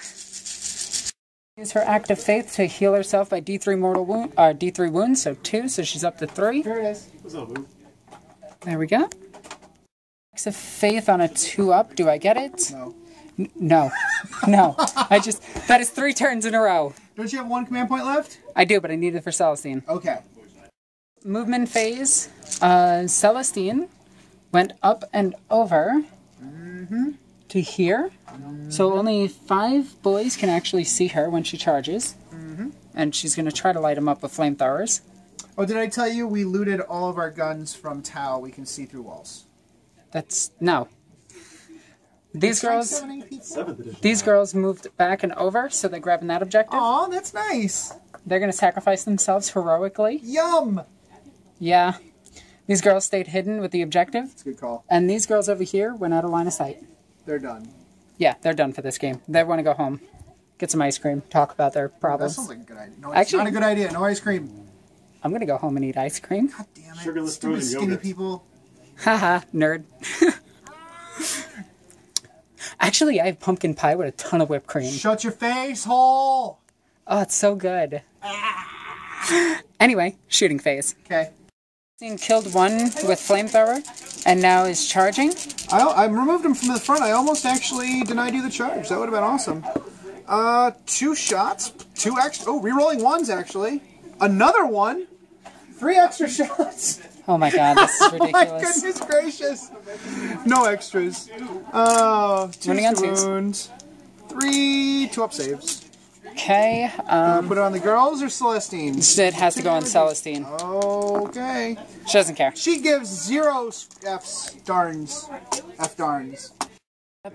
Use her act of faith to heal herself by D3 mortal wound, D3 wounds, so 2, so she's up to 3. Here it is. What's up, boo? There we go. Act of faith on a 2-up. Do I get it? No. No. No. That is 3 turns in a row. Don't you have 1 command point left? I do, but I need it for Celestine. Okay. Movement phase. Celestine went up and over to here. So only 5 boys can actually see her when she charges. And she's going to try to light them up with flamethrowers. Oh, did I tell you we looted all of our guns from Tau? We can see through walls. That's... No. These girls... 7th edition. These girls moved back and over, so they're grabbing that objective. Aw, that's nice. They're going to sacrifice themselves heroically. Yum. Yeah. These girls stayed hidden with the objective. That's a good call. And these girls over here went out of line of sight. They're done. Yeah, they're done for this game. They want to go home, get some ice cream, talk about their That problems. sounds like a good idea. No, it's Actually- not a good idea. No ice cream. I'm going to go home and eat ice cream. God damn it. Sugarless Stupid frozen skinny yogurt. people. Haha, nerd. Actually, I have pumpkin pie with a ton of whipped cream. Shut your face hole. Oh, it's so good. Anyway, shooting phase. Okay. Scene killed 1 with flamethrower, and now is charging. I removed him from the front. I almost actually denied you the charge. That would have been awesome. 2 shots. 2 extra. Oh, re-rolling 1s, actually. Another 1. 3 extra shots. Oh my god, this is Oh my ridiculous. goodness gracious. No extras. Oh, 2 Running on 2s. wounds. 3 2-up saves. Okay. Put it on the girls or Celestine? It has to go on Celestine. Okay. She doesn't care. She gives 0 F darns.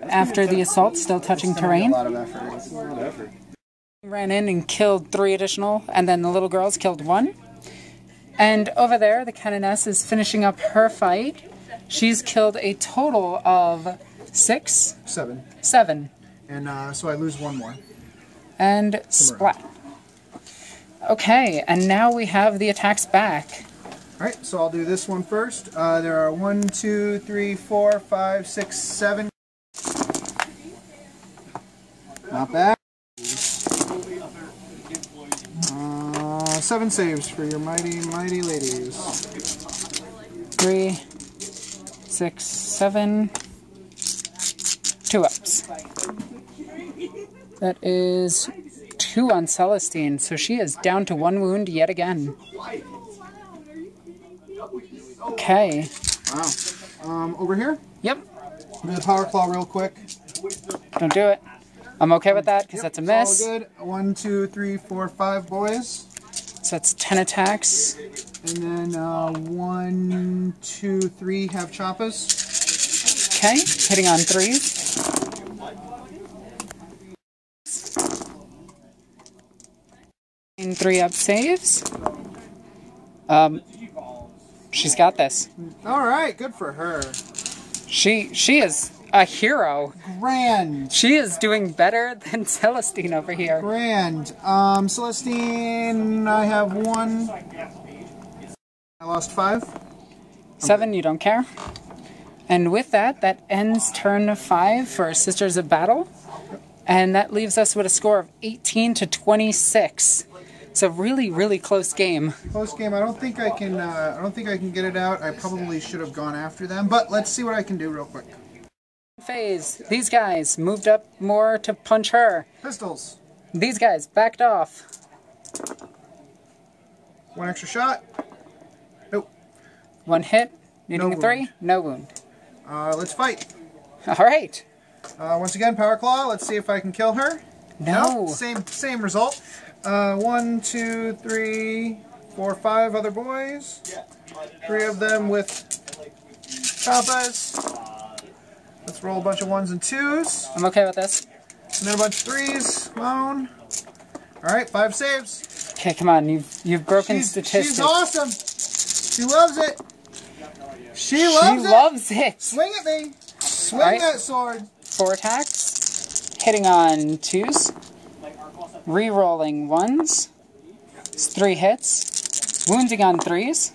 After the assault, still touching terrain. A lot of effort. Ran in and killed 3 additional, and then the little girls killed 1. And over there, the Canoness is finishing up her fight. She's killed a total of 6? 7. And so I lose 1 more. And splat. Okay, and now we have the attacks back. Alright, so I'll do this one first. There are 1, 2, 3, 4, 5, 6, 7. Not bad. 7 saves for your mighty, mighty ladies. 3, 6, 7. 2 ups. That is 2 on Celestine, so she is down to 1 wound yet again. Okay. Wow. Over here? Yep. Do the power claw real quick. Don't do it. I'm okay with that, because that's a miss. All good. 1, 2, 3, 4, 5 boys. So that's 10 attacks. And then 1, 2, 3 have choppas. Okay, hitting on 3s. 3 up saves. She's got this. All right, good for her. She is a hero. Grand. She is doing better than Celestine over here. Grand. Celestine, I have 1. I lost 5. 7, you don't care. And with that, that ends turn 5 for Sisters of Battle. And that leaves us with a score of 18 to 26. It's a really, really close game. Close game. I don't think I can. I don't think I can get it out. I probably should have gone after them, but let's see what I can do real quick. Phase. These guys moved up more to punch her. Pistols. These guys backed off. 1 extra shot. Nope. 1 hit. Needing No a 3. wound. No wound. Let's fight. All right. Once again, power claw. Let's see if I can kill her. No. Nope. Same result. 1, 2, 3, 4, 5 other boys. 3 of them with choppas. Let's roll a bunch of 1s and 2s. I'm okay with this. And then a bunch of 3s. Alone. Alright, 5 saves. Okay, come on. You've broken statistics. She's awesome. She loves it. She loves it. Swing at me. Swing that sword. 4 attacks. Hitting on 2s. Re-rolling 1s. It's 3 hits. Wounding on 3s.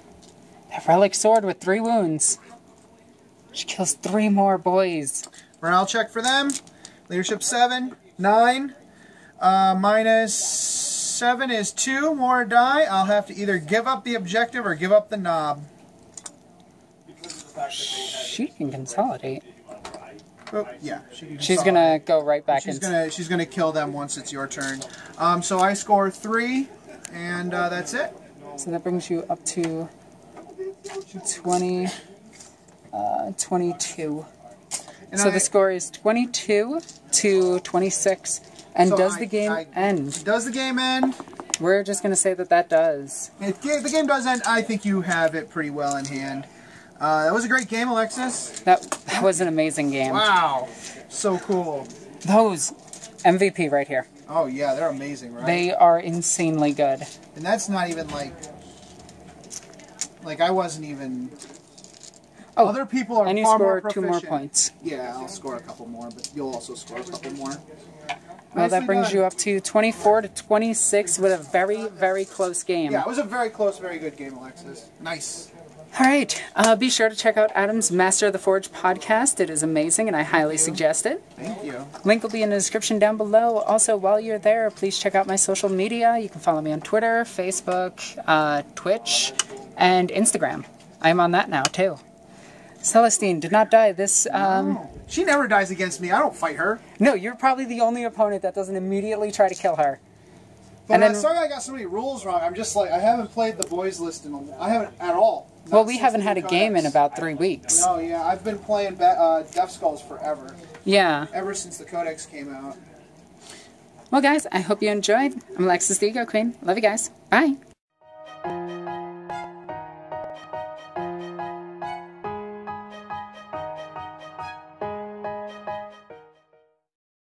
That relic sword with 3 wounds. She kills 3 more boys. Morale check for them. Leadership 7. 9. Minus 7 is 2 more die. I'll have to either give up the objective or give up the knob. She can consolidate. Oh, yeah, she can She's gonna go right back in. She's gonna kill them once it's your turn. So I score 3, and that's it. So that brings you up to 20, 22. And so the score is 22 to 26. And So does the game end? Does the game end? We're just gonna say that that does. If the game does end, I think you have it pretty well in hand. That was a great game, Alexis. That was an amazing game. Wow. So cool. Those MVP right here. Oh, yeah, they're amazing, right? They are insanely good. And that's not even like I wasn't even... Oh, other people are and you far score more 2 more points. Yeah, I'll score a couple more, but you'll also score a couple more. Well, that brings you up to 24 to 26 with a very, very close game. Yeah, it was a very close, very good game, Alexis. Nice. All right. Be sure to check out Adam's Master of the Forge podcast. It is amazing, and I highly suggest it. Thank you. Link will be in the description down below. Also, while you're there, please check out my social media. You can follow me on Twitter, Facebook, Twitch, and Instagram. I'm on that now, too. Celestine did not die. This, No. She never dies against me. I don't fight her. No, you're probably the only opponent that doesn't immediately try to kill her. But And then- sorry I got so many rules wrong. I'm just like, I haven't played the boys list I haven't at all. Well, Not we since haven't the had a new game in codex. about 3 weeks. No, yeah, I've been playing Death Skulls forever. Yeah. Ever since the Codex came out. Well, guys, I hope you enjoyed. I'm Alexis the Ego Queen. Love you guys. Bye.